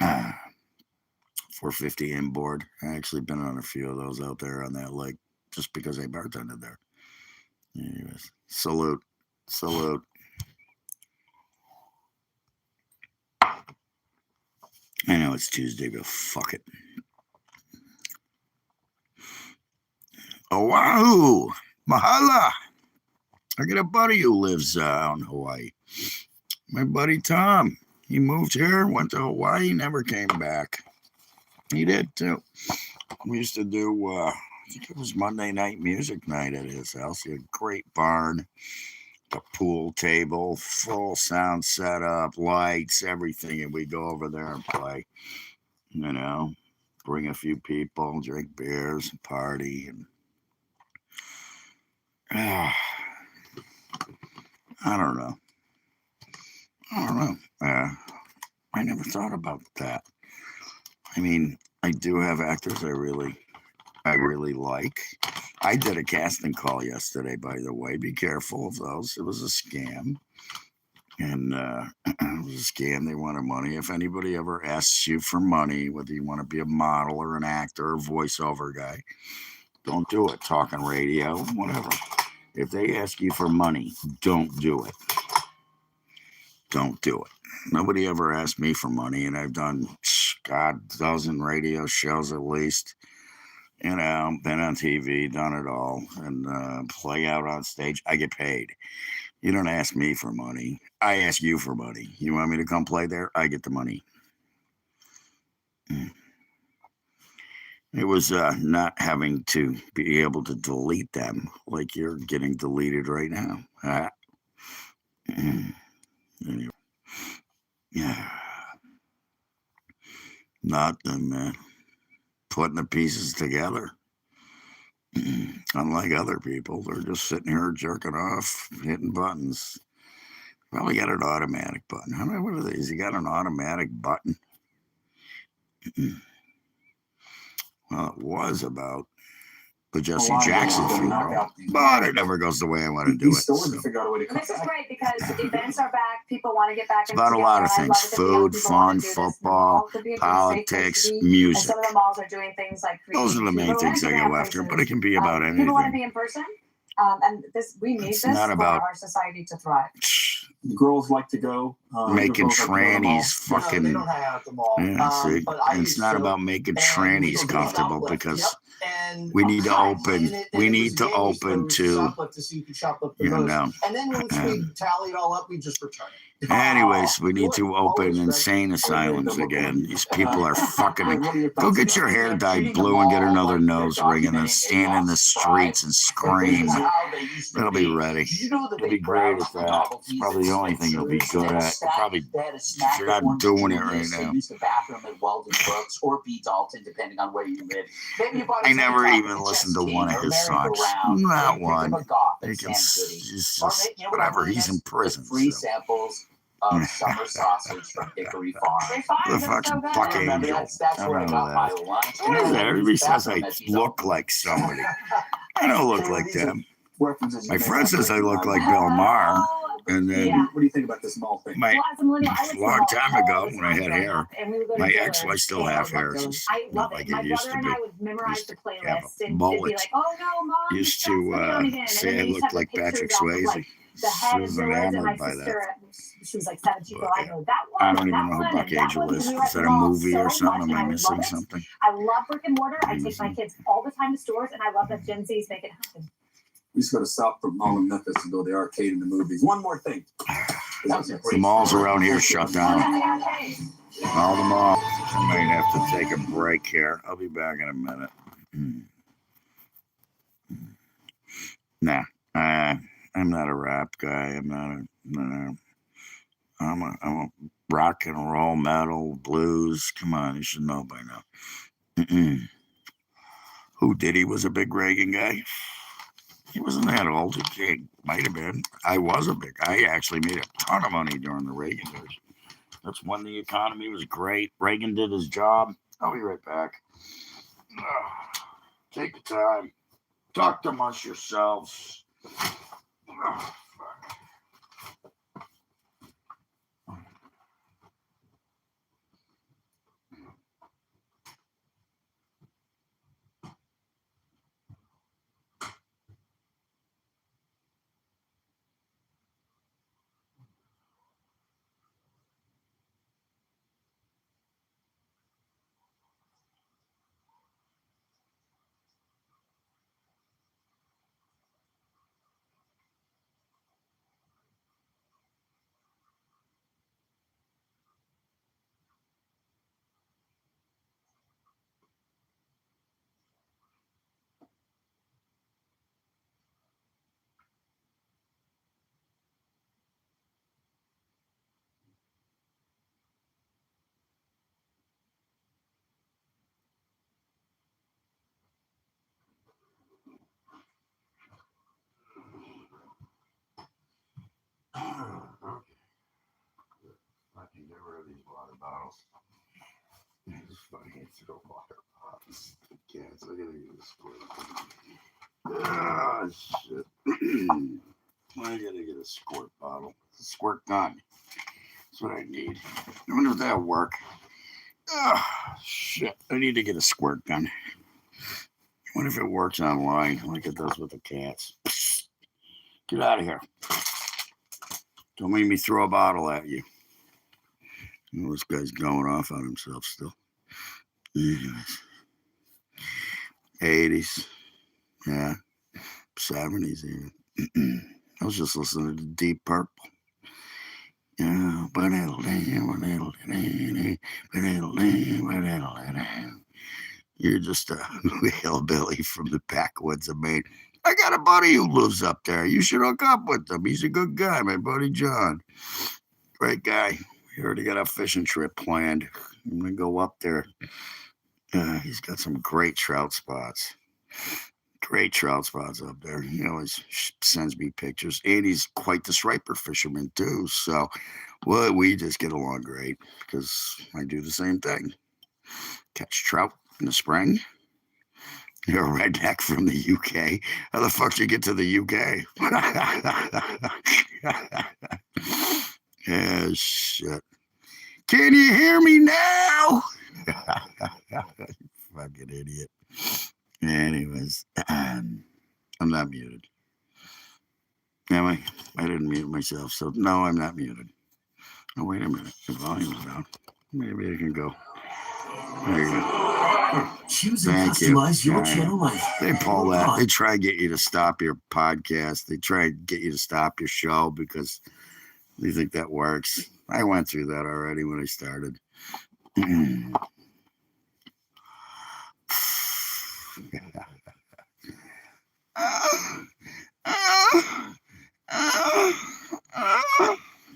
450 inboard. I actually been on a few of those out there on that lake just because I bartended there. Anyways, salute. I know it's Tuesday, but fuck it. Oahu! Mahala! I got a buddy who lives out in Hawaii. My buddy Tom. He moved here, went to Hawaii, never came back. He did too. We used to do, I think it was Monday night music night at his house. He had a great barn, a pool table, full sound setup, lights, everything. And we go over there and play, you know, bring a few people, drink beers, and party. And I don't know. I never thought about that. I mean, I do have actors I really like. I did a casting call yesterday, by the way. Be careful of those. It was a scam. And it was a scam. They wanted money. If anybody ever asks you for money, whether you want to be a model or an actor or voiceover guy, don't do it. Talking radio, whatever. If they ask you for money, don't do it. Don't do it. Nobody ever asked me for money, and I've done, God, a dozen radio shows at least. You know, been on TV, done it all, and play out on stage. I get paid. You don't ask me for money. I ask you for money. You want me to come play there? I get the money. It was not having to be able to delete them like you're getting deleted right now. Anyway. Yeah. Not them putting the pieces together. Unlike other people, they're just sitting here jerking off, hitting buttons. Probably got an automatic button. I don't know what it is. He got an automatic button. Well, it was about the Jesse Jackson funeral, but it never goes the way I want to do it. So. This is great because events are back. People want to get back. It's about a lot of things: food, fun, football, politics, music. And some of the malls are doing things like those are the main things I go after, but it can be about anything. People want to be in person, and we need this not about for our society to thrive. Girls like to go. Making trannies fucking. They don't hang out at the mall. Yeah, see, and it's not about making trannies comfortable because we need to open. We need to open to. You know. And then once we tally it all up, we just return it. Anyways, we need to open insane asylums again. These people are fucking. Go get your hair dyed blue and get another nose ring and then stand in the streets and scream. It'll be ready. You'll be great at that. It's probably the only thing you'll be good at. Probably if you're not doing it right now. I never even listened to one of his songs. Not one. He can just whatever. He's in prison. Free So. samples of summer sausage from Hickory Farm. The fucking buck angel. That's I where I don't got know my that. lunch. What is that? Everybody says I look like somebody. I don't look like them. My friend says I look like Bill Maher. And then Yeah. What do you think about this mall thing? my Well, as a millennial, I would a long say time all ago the when I time had growing hair, up, and we would go to my Dillard's, ex, I still and have hair. It's just I love not like it. My it used brother to and I be. would memorize Used the to have playlist, a and they'd be mullet. like, "Oh no, mom!" Used stop putting it on to again." And say then I they used to looked have the like pictures Patrick up of, Swayze. like, the She head was of Dillard's, and my enamored by that. sister, she was like 7. She'd go, But, "I yeah. know that one. I don't even that know who one, Buck and that Angel one." is. We were at Is that the a mall movie so or something? much, Am and I I missing love it. something? I love brick and mortar. I take my Amazing. kids all the time to stores, and I love that Gen Z's make it happen. We used to go to South from Mall in Memphis and go to the arcade and the movies. One more thing. The malls around here shut down. All the malls. I might have to take a break here. I'll be back in a minute. Nah, I'm not a rap guy. I'm not a. No, I'm a rock and roll, metal, blues. Come on, you should know by now. Who Diddy was a big Reagan guy. He wasn't that old. He might have been. I was a big. I actually made a ton of money during the Reagan years. That's when the economy was great. Reagan did his job. I'll be right back. Take the time. Talk amongst yourselves. I can get rid of these water bottles. It's funny, throw water bottles. Cats, look at this squirt. Ah, shit. I gotta get a squirt bottle. A squirt gun. That's what I need. I wonder if that'll work. Ah, shit. I need to get a squirt gun. I wonder if it works online like it does with the cats. Get out of here. Don't make me throw a bottle at you. Oh, this guy's going off on himself still. Anyways. 80s. Yeah. 70s even. I was just listening to Deep Purple. Yeah. You're just a hillbilly from the backwoods of Maine. I got a buddy who lives up there. You should hook up with him. He's a good guy, my buddy John. Great guy. We already got a fishing trip planned. I'm going to go up there. He's got some great trout spots. Great trout spots up there. He always sends me pictures. And he's quite the striper fisherman, too. So, well, we just get along great because I do the same thing. Catch trout in the spring. You're a redneck from the UK. How the fuck did you get to the UK? Yeah, shit. Can you hear me now? Fucking idiot. Anyways, I'm not muted. Am I? I didn't mute myself, so no, I'm not muted. Oh, wait a minute. The volume's down. Maybe I can go. There you go. Choose and customize your channel life. They pull that. They try to get you to stop your podcast. They try to get you to stop your show because they think that works. I went through that already when I started.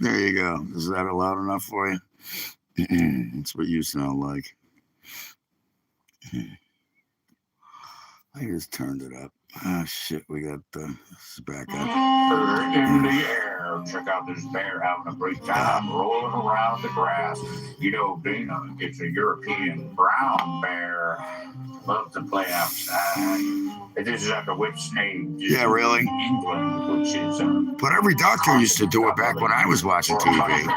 There you go. Is that loud enough for you? That's what you sound like. I just turned it up. Ah, shit. We got this is back up. In the air. Check out this bear having a great time rolling around the grass. You know, Dana, it's a European brown bear. Loves to play outside. This is under which name? Yeah, really? England, which is. But every doctor used to do it back when I was watching TV.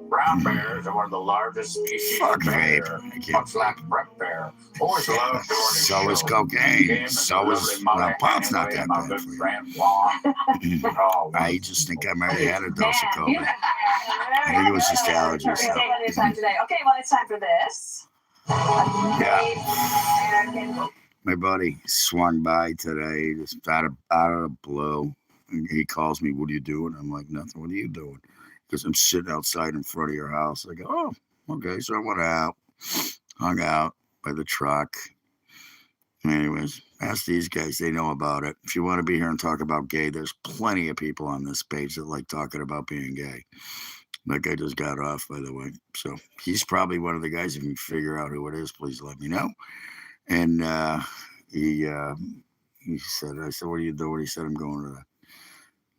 Brown bears are one of the largest species of bear, much like black bear. Always loved during the so is cocaine. So is pot's not that bad for you. I just think I might have had a dose of coke. I think it was just allergies. So. Okay, well, it's time for this. Yeah. My buddy swung by today, just out of the blue. And he calls me, "What are you doing?" I'm like, "Nothing. What are you doing?" Because I'm sitting outside in front of your house. I go, "Oh, okay." So I went out, hung out by the truck. Anyways, ask these guys. They know about it. If you want to be here and talk about gay, there's plenty of people on this page that like talking about being gay. That guy just got off, by the way. So he's probably one of the guys. If you figure out who it is, please let me know. And he said, I said, "What are you doing?" He said, "I'm going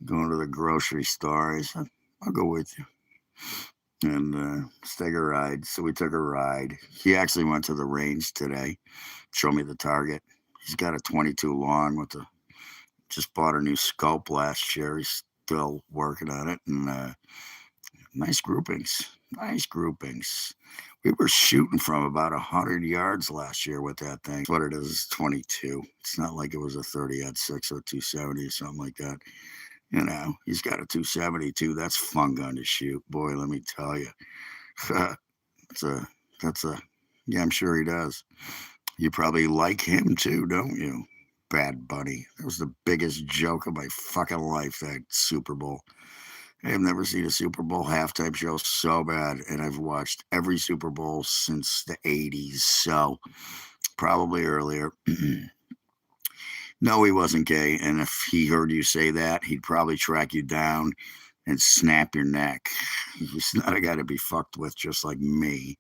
to the grocery store." I said, "I'll go with you." And let's take a ride. So we took a ride. He actually went to the range today, showed me the target. He's got a 22 long with just bought a new scope last year. He's still working on it. And nice groupings. We were shooting from about 100 yards last year with that thing. What it is 22. It's not like it was a 30-06 or 270 or something like that. You know, he's got a 272. That's fun gun to shoot. Boy, let me tell you. Yeah, I'm sure he does. You probably like him too, don't you? Bad Bunny. That was the biggest joke of my fucking life, that Super Bowl. I have never seen a Super Bowl halftime show so bad, and I've watched every Super Bowl since the 80s, so probably earlier. No, he wasn't gay, and if he heard you say that, he'd probably track you down and snap your neck. He's not a guy to be fucked with, just like me.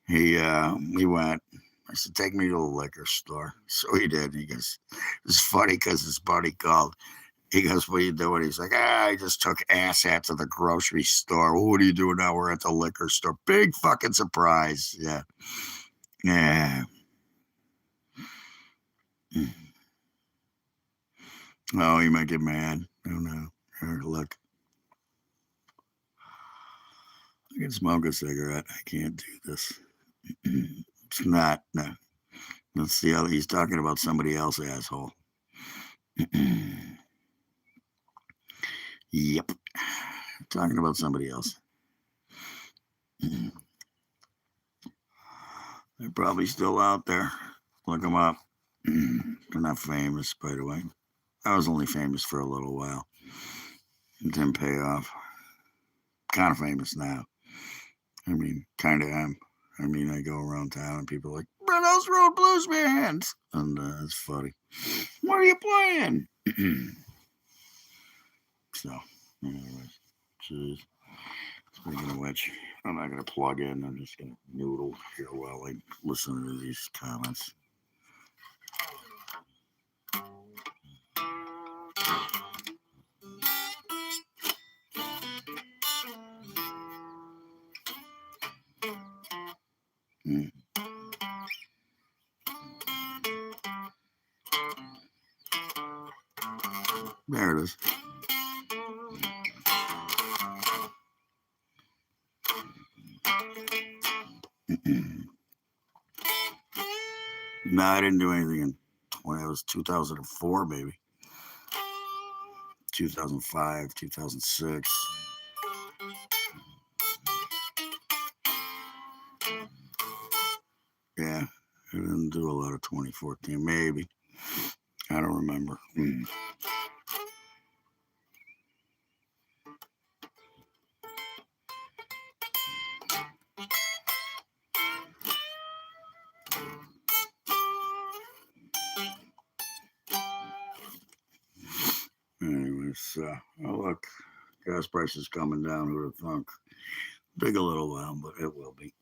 He went. I said, "Take me to the liquor store." So he did. He goes, it's funny because his buddy called. He goes, "What are you doing?" He's like, "I just took asshat to the grocery store." "Well, what are you doing now?" "We're at the liquor store." Big fucking surprise. Yeah. Yeah. Oh, he might get mad. I don't know. Here, look. I can smoke a cigarette. I can't do this. It's not. No. Let's see how he's talking about somebody else, asshole. Yep. Talking about somebody else. They're probably still out there. Look them up. They're not famous, by the way. I was only famous for a little while. It didn't pay off. Kind of famous now. I mean, kind of am. I mean, I go around town and people are like, "Red House Road Blues Bands." And it's funny. "What are you playing?" So, anyways. Jeez. Speaking of which, I'm not going to plug in. I'm just going to noodle here while I listen to these comments. Mm. There it is. No, I didn't do anything in it was 2004, maybe. 2005, 2006. Yeah, I didn't do a lot of 2014, maybe. I don't remember. Anyways, oh look, gas prices coming down. Who'd have thunk? Take a little while, but it will be.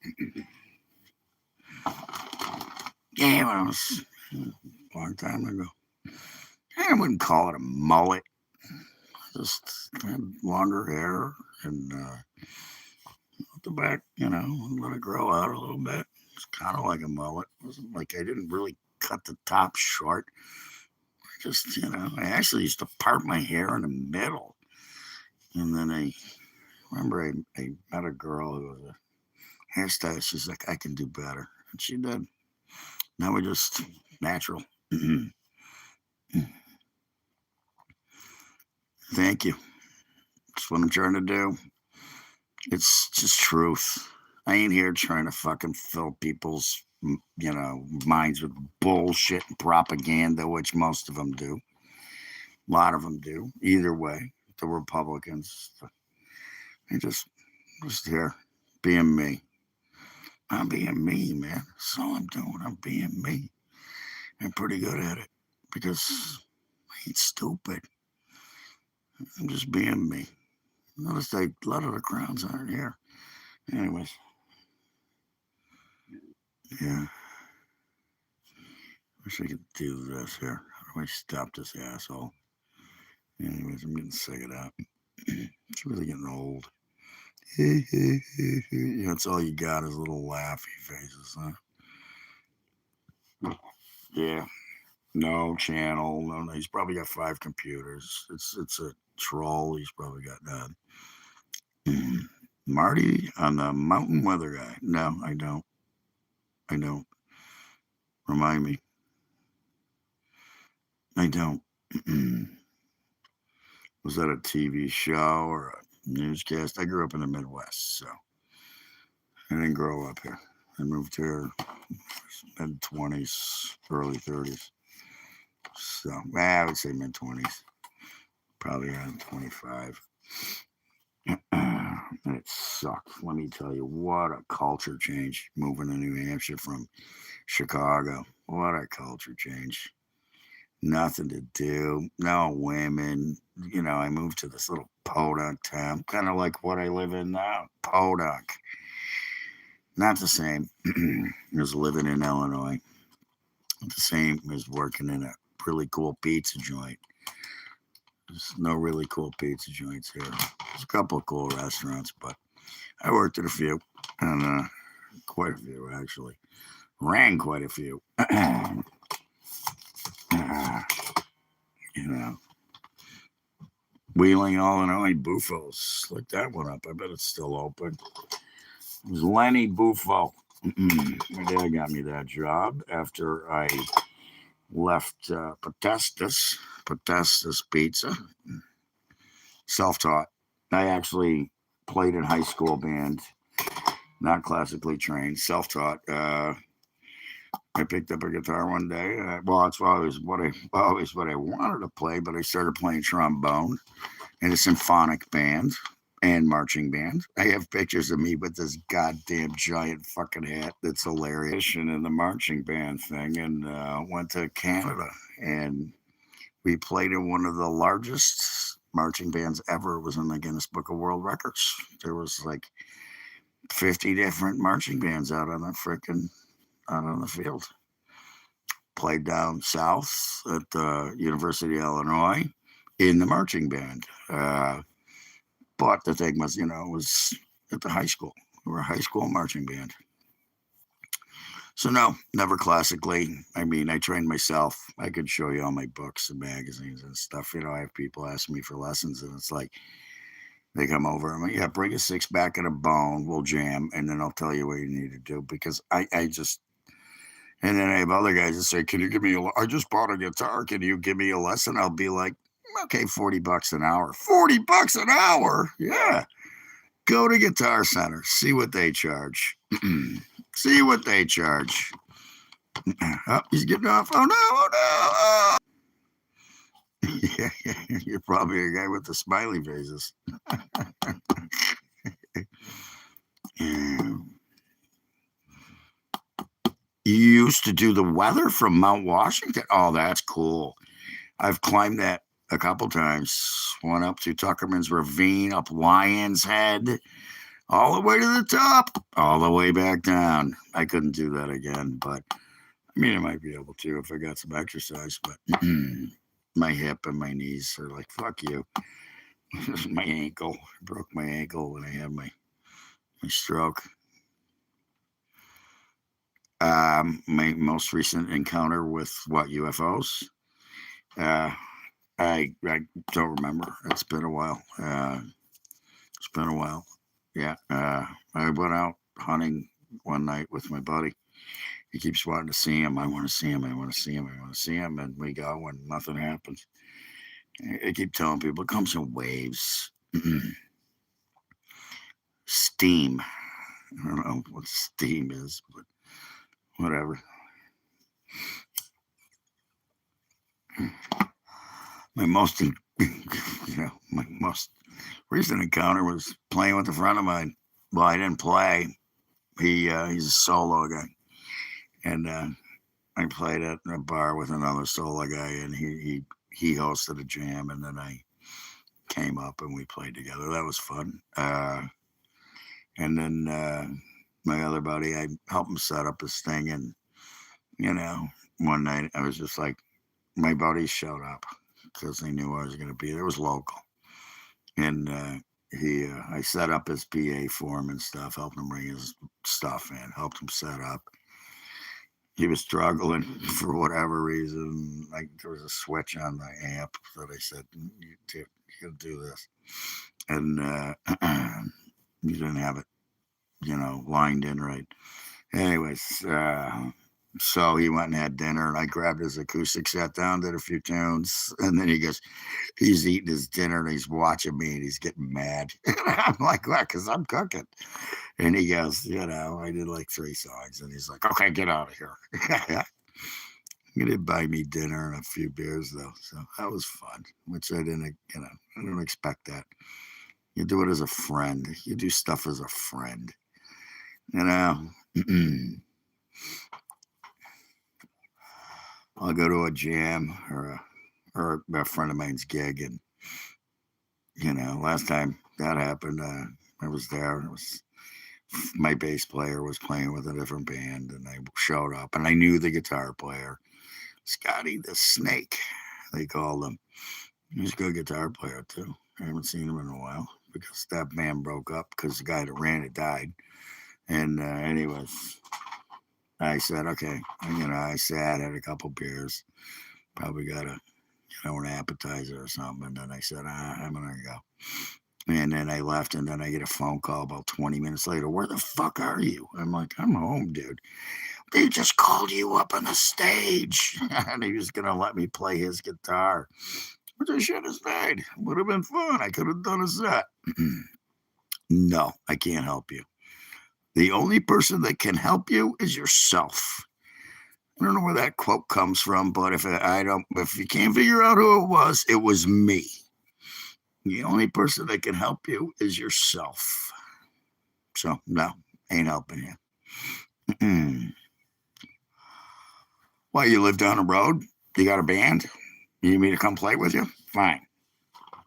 Yeah, well, it was a long time ago. I wouldn't call it a mullet. Just had longer hair and the back, let it grow out a little bit. It's kind of like a mullet. It wasn't like I didn't really cut the top short. Just, I actually used to part my hair in the middle. And then I remember I met a girl who was a hairstylist. She's like, I can do better. And she did. Now we're just natural. Thank you. That's what I'm trying to do. It's just truth. I ain't here trying to fucking fill people's, minds with bullshit and propaganda, which most of them do. A lot of them do. Either way, the Republicans, they just here being me. I'm being me, man. That's all I'm doing. I'm being me. I'm pretty good at it because I ain't stupid. I'm just being me. Notice a lot of the crowns aren't here. Anyways. Yeah. Wish I could do this here. How do I stop this asshole? Anyways, I'm getting sick of that. It's really getting old. That's all you got is little laughy faces, huh? Yeah. No channel. No. He's probably got 5 computers. It's a troll. He's probably got that. Marty on the mountain weather guy. No, I don't. Remind me. I don't. Was that a TV show or a newscast? I grew up in the Midwest, so I didn't grow up here. I moved here mid-20s, early 30s. So, I would say mid-20s. Probably around 25. And it sucked. Let me tell you, what a culture change moving to New Hampshire from Chicago. What a culture change. Nothing to do. No women. I moved to this little podunk town, kind of like what I live in now. Podunk. Not the same as living in Illinois. The same as working in a really cool pizza joint. There's no really cool pizza joints here. There's a couple of cool restaurants, but I worked at a few, and quite a few, actually. Ran quite a few. Wheeling, Illinois, Buffos. Look that one up. I bet it's still open. It was Lenny Buffo. My dad got me that job after I left Potestas Pizza. Self-taught. I actually played in high school band, not classically trained, self-taught. I picked up a guitar one day. It's always what I wanted to play, but I started playing trombone in a symphonic band and marching band. I have pictures of me with this goddamn giant fucking hat that's hilarious and in the marching band thing, and went to Canada, and we played in one of the largest marching bands ever. It was in the Guinness Book of World Records. There was like 50 different marching bands out on the field. Played down south at the University of Illinois in the marching band. But the thing was, it was at the high school. We were a high school marching band. So no, never classically. I mean, I trained myself. I could show you all my books and magazines and stuff. You know, I have people ask me for lessons, and it's like they come over. I'm like, yeah, bring a 6-pack and a bone. We'll jam, and then I'll tell you what you need to do, because I just. And then I have other guys that say, "Can you give me I just bought a guitar. Can you give me a lesson?" I'll be like, "Okay, $40 an hour. $40 an hour? Yeah. Go to Guitar Center. See what they charge. See what they charge." Oh, he's getting off. Oh no! Oh no! Oh. Yeah, you're probably a guy with the smiley faces. You used to do the weather from Mount Washington. Oh, that's cool. I've climbed that a couple times. Went up to Tuckerman's Ravine, up Lion's Head, all the way to the top, all the way back down. I couldn't do that again, but I mean, I might be able to if I got some exercise, but my hip and my knees are like, fuck you. My ankle. I broke my ankle when I had my stroke. My most recent encounter with UFOs? I don't remember. It's been a while. Yeah. I went out hunting one night with my buddy. He keeps wanting to see him. I want to see him. I want to see him. I want to see him. And we go, and nothing happens. I keep telling people it comes in waves. Steam. I don't know what steam is, but whatever. My most recent encounter was playing with a friend of mine. Well, I didn't play. He's a solo guy, and I played at a bar with another solo guy, and he hosted a jam, and then I came up and we played together. That was fun. And then my other buddy, I helped him set up his thing, and one night I was just like, my buddies showed up because they knew I was going to be there. It was local, and I set up his PA for him and stuff, helped him bring his stuff in, helped him set up. He was struggling for whatever reason. Like there was a switch on the amp that I said, "You do this," and you didn't have it, lined in right. Anyways, so he went and had dinner, and I grabbed his acoustic set down, did a few tunes, and then he's eating his dinner, and he's watching me, and he's getting mad. And I'm like, what? Because I'm cooking. And he goes, I did like 3 songs, and he's like, okay, get out of here. He did buy me dinner and a few beers, though, so that was fun, which I didn't expect that. You do it as a friend. You do stuff as a friend. I'll go to a jam or a friend of mine's gig, and last time that happened, I was there, and my bass player was playing with a different band, and I showed up, and I knew the guitar player, Scotty the Snake, they called him. He's a good guitar player too. I haven't seen him in a while because that band broke up because the guy that ran it died. And anyways, I said, okay, I sat, had a couple beers, probably got an appetizer or something. And then I said, I'm going to go. And then I left, and then I get a phone call about 20 minutes later. Where the fuck are you? I'm like, I'm home, dude. They just called you up on the stage. And he was going to let me play his guitar. Which I should have stayed. Would have been fun. I could have done a set. No, I can't help you. The only person that can help you is yourself. I don't know where that quote comes from, but if you can't figure out who it was me. The only person that can help you is yourself. So no, ain't helping you. Why, you live down the road? You got a band? You need me to come play with you? Fine.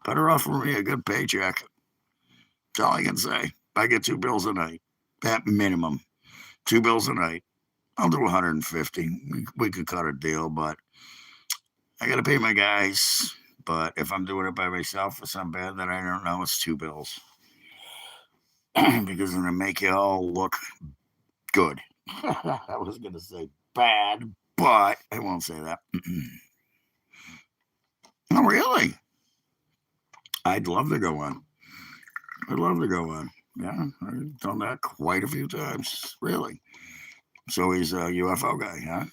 Better offer me a good paycheck. That's all I can say. I get 2 bills a night. At minimum. 2 bills a night. I'll do 150. We could cut a deal, but I got to pay my guys. But if I'm doing it by myself for some band that I don't know, it's 2 bills. Because then I make you all look good. I was going to say bad, but I won't say that. Oh, really? I'd love to go on. I'd love to go on. Yeah, I've done that quite a few times. Really. So he's a UFO guy, huh?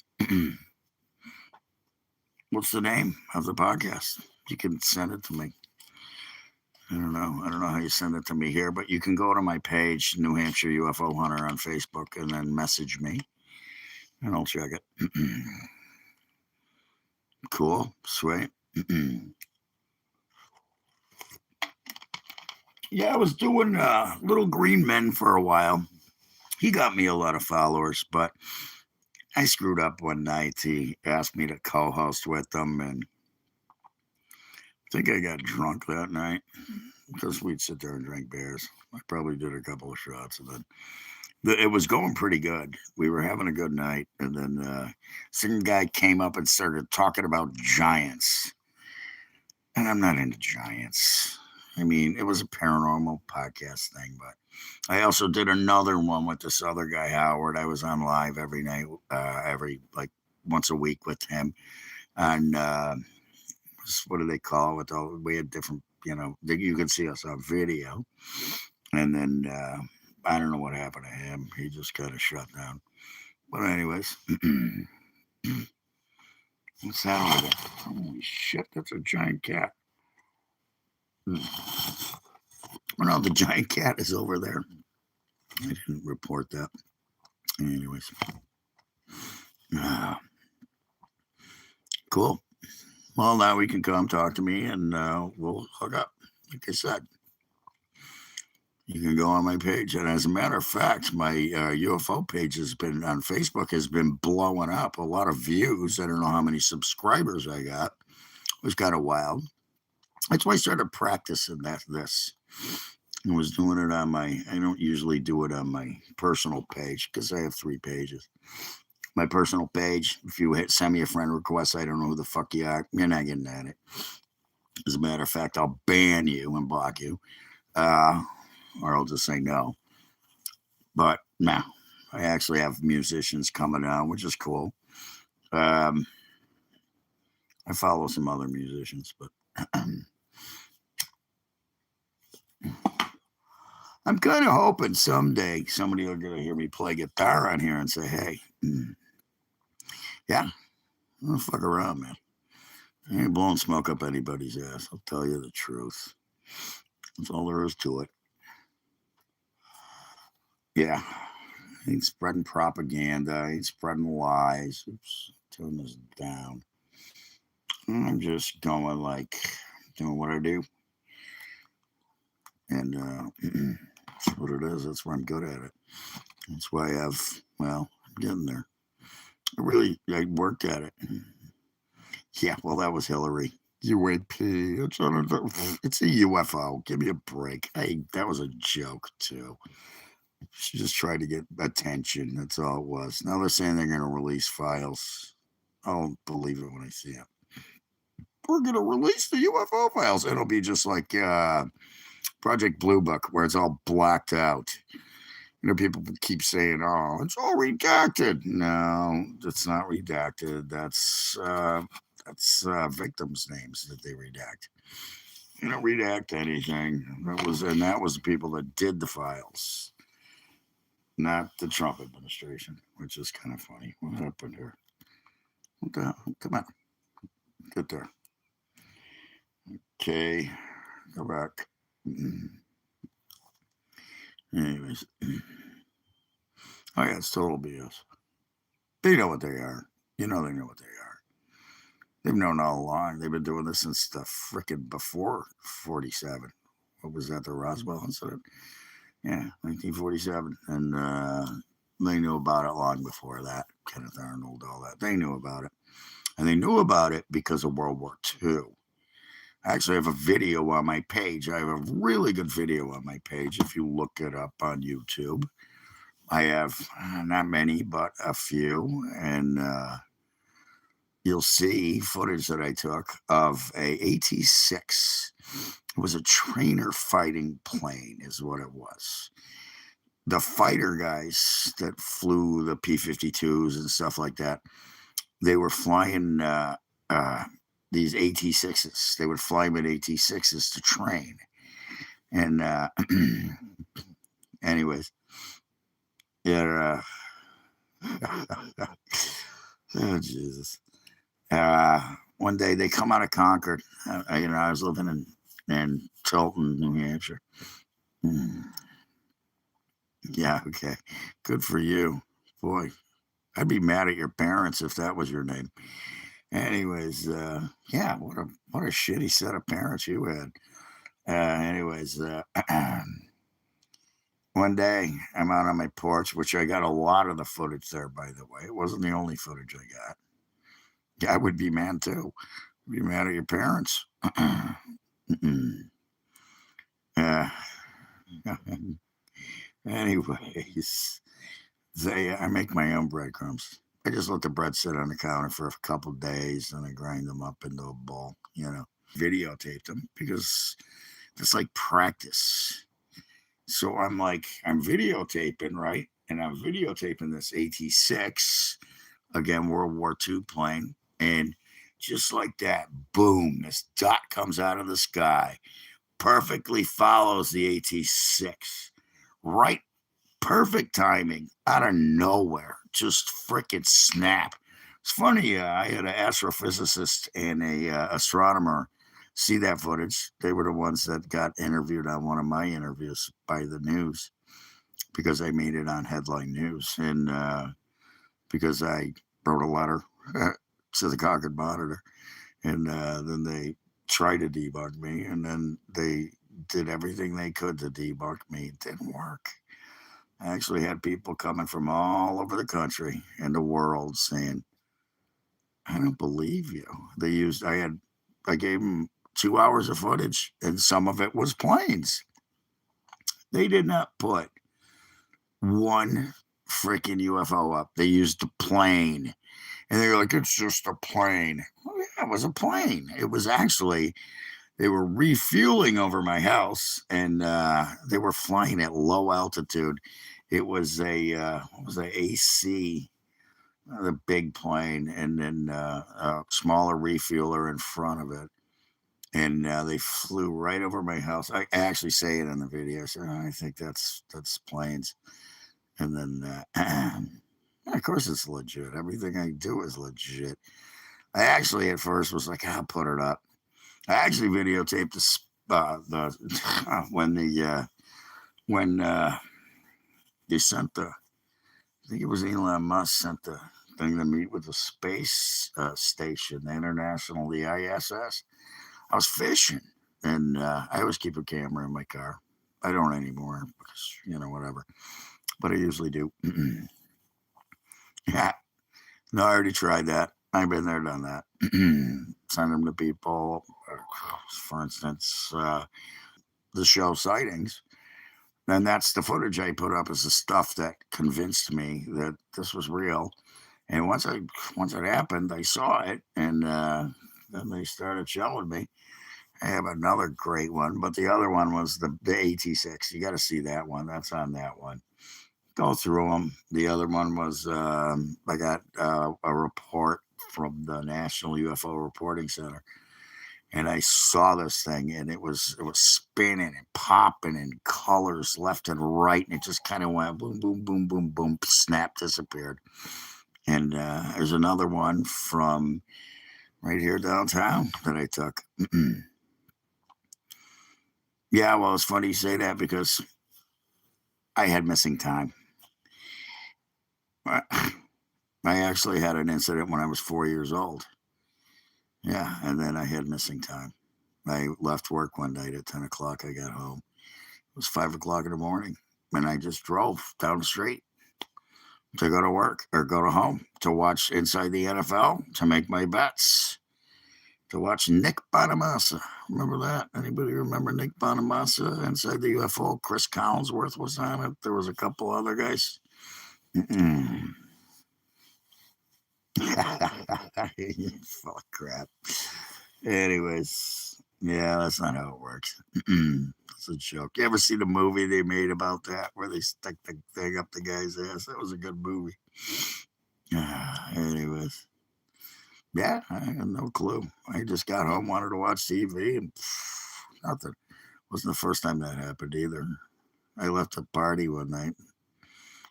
What's the name of the podcast? You can send it to me. I don't know. I don't know how you send it to me here, but you can go to my page, New Hampshire UFO Hunter on Facebook, and then message me, and I'll check it. Cool. Sweet. Yeah, I was doing Little Green Men for a while. He got me a lot of followers, but I screwed up one night. He asked me to co-host with them, and I think I got drunk that night because we'd sit there and drink beers. I probably did a couple of shots, and then it was going pretty good. We were having a good night, and then some guy came up and started talking about giants, and I'm not into giants. I mean, it was a paranormal podcast thing, but I also did another one with this other guy, Howard. I was on live every night, like once a week with him. And what do they call it? We had different, you can see us on video. And then I don't know what happened to him. He just kind of shut down. But anyways, what's that over there? Holy shit, that's a giant cat. Oh, no, the giant cat is over there. I didn't report that. Anyways. Cool. Well, now we can come talk to me and we'll hook up. Like I said, you can go on my page. And as a matter of fact, my UFO page on Facebook has been blowing up. A lot of views. I don't know how many subscribers I got. It was kind of wild. That's why I started practicing this. I was doing it I don't usually do it on my personal page because I have 3 pages. My personal page, if you send me a friend request, I don't know who the fuck you are. You're not getting at it. As a matter of fact, I'll ban you and block you. Or I'll just say no. But no, I actually have musicians coming on, which is cool. I follow some other musicians, but I'm kind of hoping someday somebody will get to hear me play guitar on here and say, hey, yeah, don't fuck around, man. I ain't blowing smoke up anybody's ass. I'll tell you the truth. That's all there is to it. Yeah. I ain't spreading propaganda. I ain't spreading lies. Oops, turn this down. I'm just going doing what I do. And that's what it is. That's why I'm good at it. That's why I'm getting there. I worked at it. Yeah, well, that was Hillary. UAP. It's a UFO. Give me a break. That was a joke, too. She just tried to get attention. That's all it was. Now they're saying they're going to release files. I'll believe it when I see it. We're going to release the UFO files. It'll be just like Project Blue Book, where it's all blacked out. People keep saying, oh, it's all redacted. No, it's not redacted. That's victims' names that they redact. You don't redact anything. That was the people that did the files, not the Trump administration, which is kind of funny. What happened here? What the hell? Come on. Get there. Okay. Go back. Anyways. Oh, yeah, it's total BS. They know what they are. They know what they are. They've known all along. They've been doing this since the frickin' before 47. What was that, the Roswell incident? Yeah, 1947. And they knew about it long before that. Kenneth Arnold, all that. They knew about it. And they knew about it because of World War II. I actually have a video on my page. I have a really good video on my page if you look it up on YouTube. I have not many, but a few. And you'll see footage that I took of a AT-6. It was a trainer fighting plane is what it was. the fighter guys that flew the P-52s and stuff like that, they were flying these AT-6s. They would fly them in AT-6s to train. And anyways, yeah. Oh, Jesus. One day they come out of Concord. I was living in Tilton, New Hampshire. Yeah, okay. Good for you. Boy, I'd be mad at your parents if that was your name. Anyways, yeah, what a shitty set of parents you had. Anyways, one day I'm out on my porch, which I got a lot of the footage there, by the way. It wasn't the only footage I got. Yeah, I would be mad too. Be mad at your parents. Anyways, I make my own breadcrumbs. I just let the bread sit on the counter for a couple of days, and I grind them up into a bowl. Videotape them because it's like practice. So I'm videotaping, right? And I'm videotaping this AT-6, again, World War II plane. And just like that, boom, this dot comes out of the sky, perfectly follows the AT-6. Right, perfect timing, out of nowhere, just freaking snap. It's funny, I had an astrophysicist and a astronomer see that footage. They were the ones that got interviewed on one of my interviews by the news because I made it on headline news, and because I wrote a letter to the Concord Monitor, and then they tried to debunk me, and then they did everything they could to debunk me. It didn't work. I actually had people coming from all over the country and the world saying, I don't believe you. I gave them 2 hours of footage, and some of it was planes. They did not put one freaking UFO up. They used a plane. And they were like, it's just a plane. Well, yeah, it was a plane. It was actually, they were refueling over my house, and they were flying at low altitude. It was what was a AC, the big plane, and then a smaller refueler in front of it. And they flew right over my house. I actually say it in the video. I said, I think that's planes. And then, of course, it's legit. Everything I do is legit. I actually at first was like, I'll put it up. I actually videotaped when they sent I think it was Elon Musk sent the thing to meet with the space station, the international, the ISS. I was fishing, and I always keep a camera in my car. I don't anymore because, whatever. But I usually do. Yeah. No, I already tried that. I've been there, done that. Send them to people. For instance, the show Sightings. And that's the footage I put up as the stuff that convinced me that this was real. And once it happened, I saw it, and then they started showing me. I have another great one, but the other one was the AT-6. You got to see that one. That's on that one. Go through them. The other one was I got a report from the National UFO Reporting Center, and I saw this thing, and it was spinning and popping in colors left and right, and it just kind of went boom, boom, boom, boom, boom, snap, disappeared. And there's another one from right here downtown that I took. Yeah, well, it's funny you say that because I had missing time. I actually had an incident when I was 4 years old. Yeah, and then I had missing time. I left work one night at 10 o'clock. I got home. It was 5 o'clock in the morning, and I just drove down the street to go to work or go to home to watch Inside the NFL, to make my bets, to watch Nick Bonamassa. Remember that? Anybody remember Nick Bonamassa, Inside the UFO? Chris Collinsworth was on it. There was a couple other guys. Full of crap. Anyways, Yeah, that's not how it works. It's a joke. You ever see the movie they made about that where they stick the thing up the guy's ass? That was a good movie. Anyways, yeah, I had no clue. I just got home, wanted to watch TV, and nothing. Wasn't the first time that happened either. I left a party one night.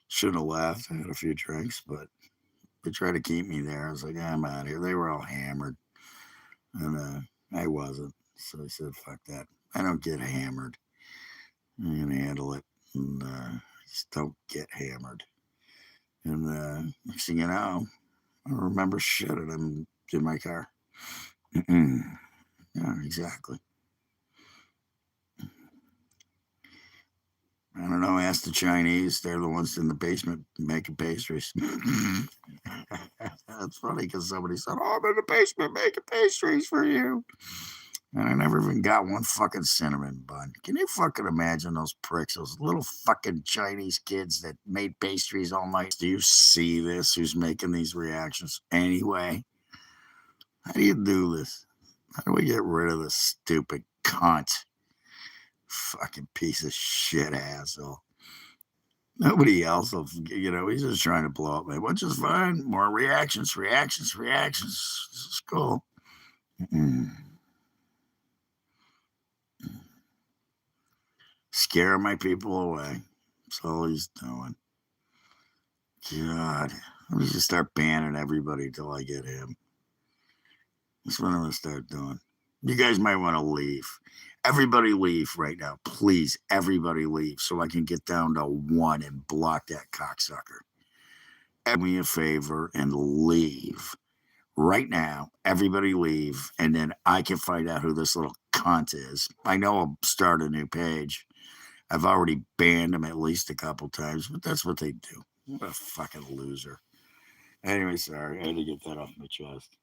Shouldn't have left. I had a few drinks, but they tried to keep me there. I was like, I'm out of here. They were all hammered, and I wasn't. So I said, fuck that. I don't get hammered. I'm going to handle it. And just don't get hammered. And next thing you know, I don't remember shit, and I'm in my car. Yeah, exactly. I don't know. Ask the Chinese. They're the ones in the basement making pastries. That's funny because somebody said, oh, I'm in the basement making pastries for you. And I never even got one fucking cinnamon bun. Can you fucking imagine those pricks, those little fucking Chinese kids that made pastries all night? Do you see this? Who's making these reactions? Anyway, how do you do this? How do we get rid of this stupid cunt? Fucking piece of shit asshole. Nobody else will, he's just trying to blow up me, which is fine. More reactions. This is cool. Scare my people away. That's all he's doing. God, let me just start banning everybody till I get him. That's what I'm going to start doing. You guys might want to leave. Everybody leave right now. Please, everybody leave so I can get down to one and block that cocksucker. Do me a favor and leave. Right now, everybody leave, and then I can find out who this little cunt is. I know I'll start a new page. I've already banned him at least a couple times, but that's what they do. What a fucking loser. Anyway, sorry. I had to get that off my chest.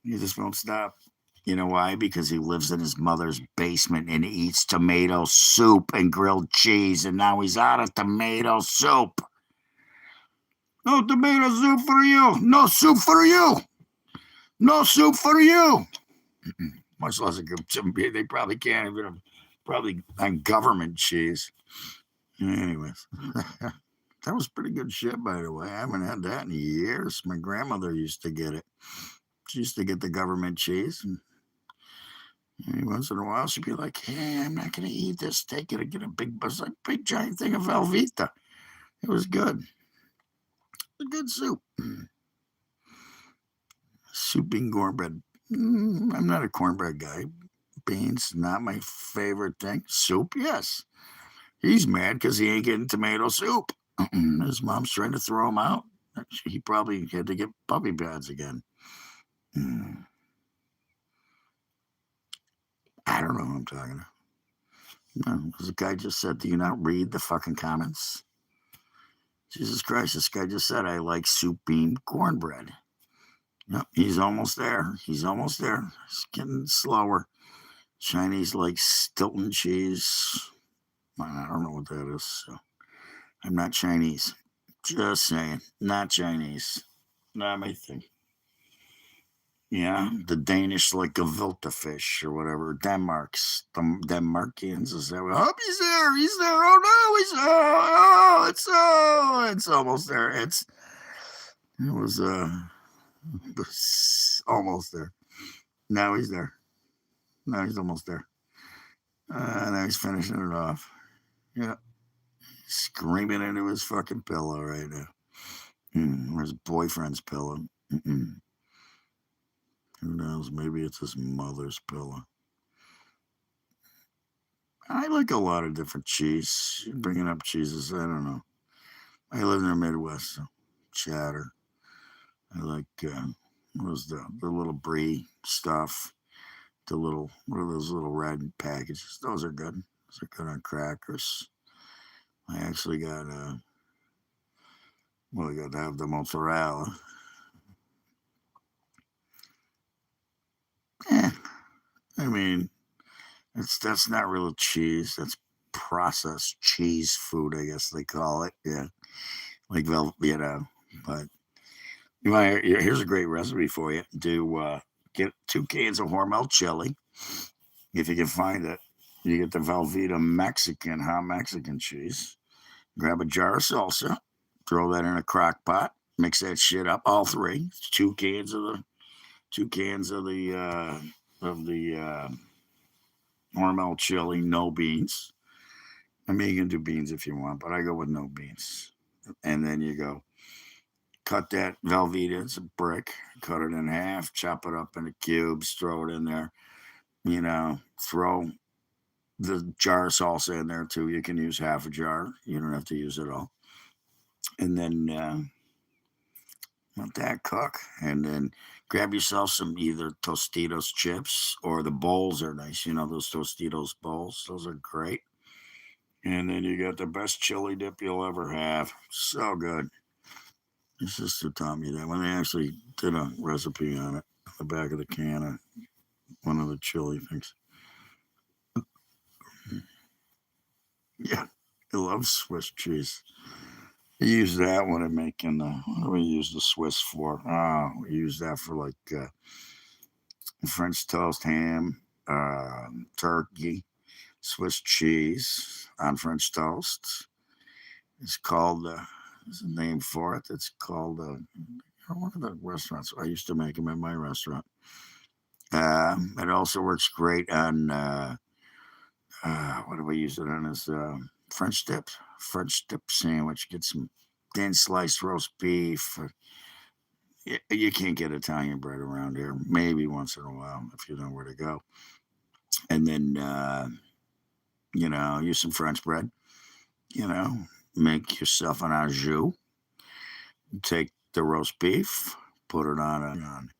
He just won't stop. You know why? Because he lives in his mother's basement and eats tomato soup and grilled cheese, and now he's out of tomato soup. No tomato soup for you. No soup for you. No soup for you. Much less a good. They probably can't even. Probably on government cheese. Anyways, that was pretty good shit, by the way. I haven't had that in years. My grandmother used to get it. She used to get the government cheese, and every once in a while she'd be like, "Hey, I'm not going to eat this steak. I'll get a big giant thing of Velveeta." It was good. A good soup. Soup and cornbread. I'm not a cornbread guy. Beans, not my favorite thing. Soup, yes. He's mad because he ain't getting tomato soup. His mom's trying to throw him out. He probably had to get puppy pads again. I don't know who I'm talking to. No, the guy just said, do you not read the fucking comments? Jesus Christ, this guy just said, I like soup, bean, cornbread. Yep, he's almost there. He's getting slower. Chinese like Stilton cheese. I don't know what that is. So I'm not Chinese. Just saying. Not Chinese. Not my thing. Yeah, the Danish like gefilte fish or whatever. The Denmarkians is that? Oh, he's there. Oh no, it's almost there. It was almost there. Now he's there. Now he's almost there. Now he's finishing it off. Yeah, screaming into his fucking pillow right now. Or his boyfriend's pillow. Who knows? Maybe it's his mother's pillow. I like a lot of different cheese. You're bringing up cheeses. I don't know. I live in the Midwest, so cheddar. I like, what was the little brie stuff? What are those little red packages? Those are good. Those are good on crackers. I actually got, I got to have the mozzarella. I mean, that's not real cheese. That's processed cheese food, I guess they call it. Yeah, like But here's a great recipe for you. Get 2 cans of Hormel chili. If you can find it, you get the Velveeta Mexican, hot Mexican cheese. Grab a jar of salsa, throw that in a crock pot, mix that shit up, all three. 2 cans of the Hormel chili, no beans. I mean, you can do beans if you want, but I go with no beans. And then you go cut that Velveeta, it's a brick, cut it in half, chop it up into cubes, throw it in there. Throw the jar of salsa in there too. You can use half a jar. You don't have to use it all. And then let that cook. And then grab yourself some either Tostitos chips, or the bowls are nice. Those Tostitos bowls. Those are great. And then you got the best chili dip you'll ever have. So good. My sister taught me that when they actually did a recipe on it on the back of the can of one of the chili things. Yeah, I love Swiss cheese. I use that when I'm making, what do we use the Swiss for? We use that for like French toast, ham, turkey, Swiss cheese on French toast. It's called, there's a name for it. It's called, one of the restaurants. I used to make them at my restaurant. It also works great on, what do we use it on? Is French dip sandwich. Get some thin sliced roast beef. You can't get Italian bread around here. Maybe once in a while if you know where to go. And then, use some French bread. Make yourself an au jus. Take the roast beef, put it on.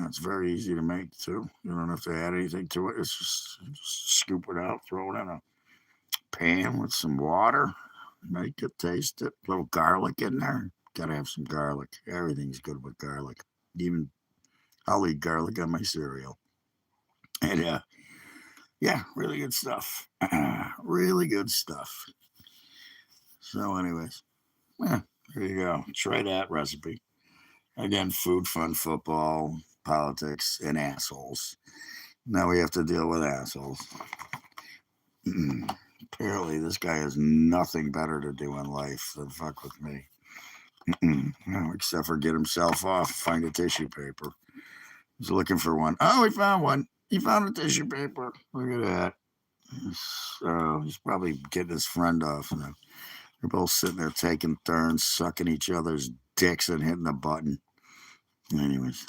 It's very easy to make too. You don't have to add anything to it. It's just scoop it out, throw it in a pan with some water, make it, taste it. A little garlic in there. Gotta have some garlic. Everything's good with garlic. Even I'll eat garlic on my cereal. And yeah, really good stuff. Really good stuff. So, anyways, there you go. Try that recipe. Again, food, fun, football, politics, and assholes. Now we have to deal with assholes. Apparently, this guy has nothing better to do in life than fuck with me. No, except for get himself off, find a tissue paper. He's looking for one. Oh, he found one. He found a tissue paper. Look at that. So he's probably getting his friend off now. They're both sitting there taking turns, sucking each other's dicks and hitting the button. Anyways,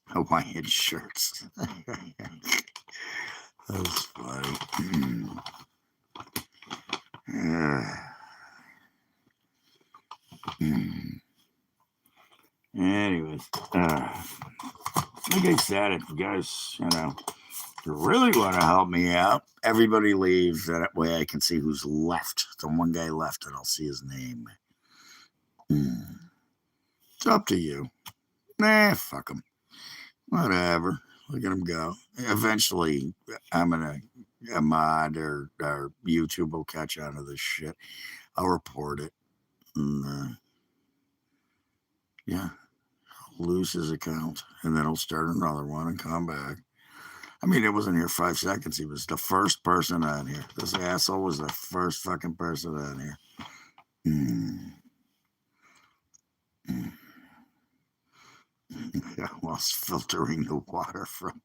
Hawaiian shirts. That's funny. Anyways, like I said, if you guys, if you really want to help me out, everybody leave. That way I can see who's left. The one guy left, and I'll see his name. It's up to you. Nah, fuck him. Whatever. Look at him go. Eventually, I'm going to, a mod or YouTube will catch on to this shit. I'll report it. And, yeah. Lose his account. And then he'll start another one and come back. I mean, it wasn't here 5 seconds. He was the first person on here. This asshole was the first fucking person on here. I was filtering the water from.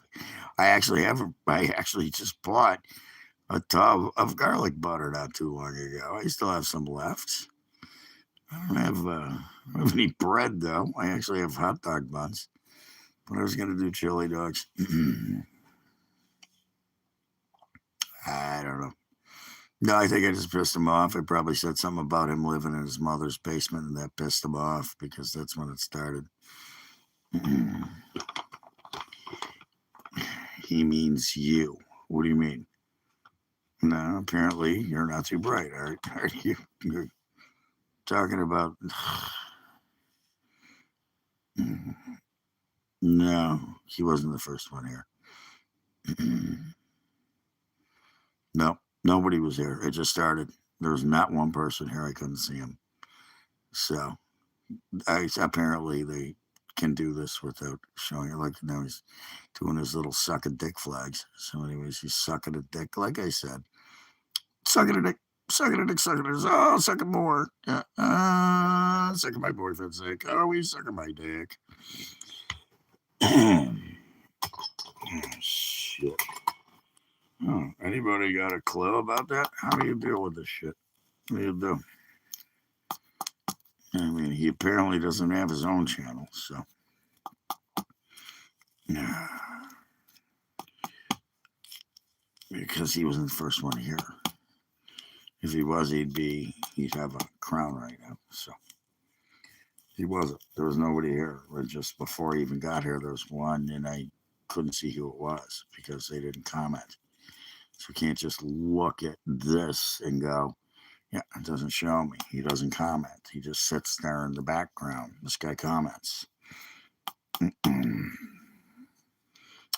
I actually just bought a tub of garlic butter not too long ago. I still have some left. I don't have any bread though. I actually have hot dog buns, but I was gonna do chili dogs. I don't know. No, I think I just pissed him off. I probably said something about him living in his mother's basement, and that pissed him off because that's when it started. He means you. What do you mean? No, apparently you're not too bright, are you? You're talking about. No, he wasn't the first one here. No, nobody was here. It just started. There was not one person here. I couldn't see him. So, apparently they can do this without showing it. Like now he's doing his little suck a dick flags. So anyways, he's sucking a dick. Like I said, sucking a dick. Sucking a dick, sucking a dick. Oh, sucking more. Yeah. Sucking my boyfriend's dick. Oh, he's sucking my dick. Oh, shit. Oh, anybody got a clue about that? How do you deal with this shit? What do you do? I mean, he apparently doesn't have his own channel, so. Because he wasn't the first one here. If he was, he'd have a crown right now. So he wasn't. There was nobody here. Just before he even got here, there was one, and I couldn't see who it was because they didn't comment. So you can't just look at this and go, yeah, it doesn't show me. He doesn't comment. He just sits there in the background. This guy comments. I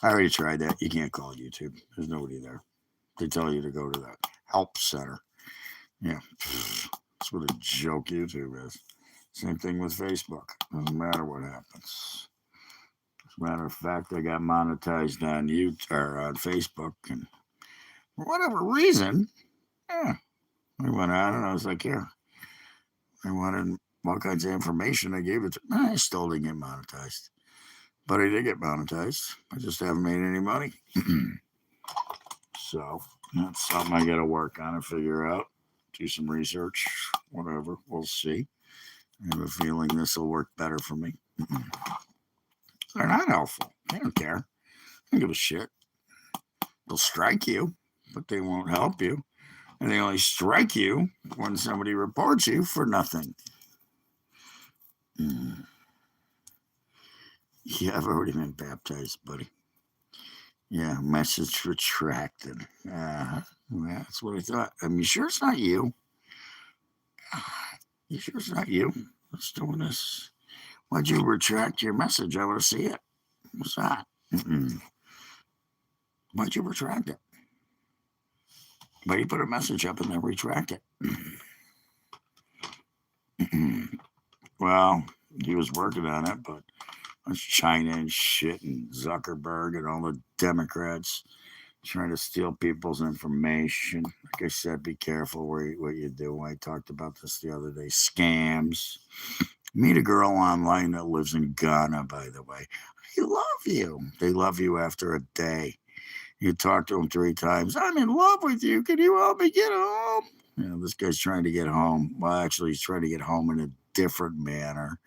already tried that. You can't call YouTube. There's nobody there. They tell you to go to the help center. Yeah, that's what a joke YouTube is. Same thing with Facebook. Doesn't matter what happens. As a matter of fact, I got monetized on YouTube or on Facebook, and for whatever reason, yeah, I went on and I was like, here, I wanted all kinds of information. I gave it to. I still didn't get monetized, but I did get monetized. I just haven't made any money. So that's something I got to work on and figure out. Do some research, whatever. We'll see. I have a feeling this will work better for me. They're not helpful. They don't care. They don't give a shit. They'll strike you, but they won't help you. And they only strike you when somebody reports you for nothing. Yeah, I've already been baptized, buddy. Yeah, message retracted. That's what I thought. You sure it's not you? You sure it's not you that's doing this? Why'd you retract your message? I want to see it. What's that? Why'd you retract it? Why you put a message up and then retract it? Well, he was working on it, but it's China and shit and Zuckerberg and all the Democrats trying to steal people's information. Like I said, be careful what you do. I talked about this the other day. Scams. Meet a girl online that lives in Ghana, by the way. They love you. They love you after a day. You talk to them 3 times. I'm in love with you. Can you help me get home? You know, this guy's trying to get home. Well, actually, he's trying to get home in a different manner.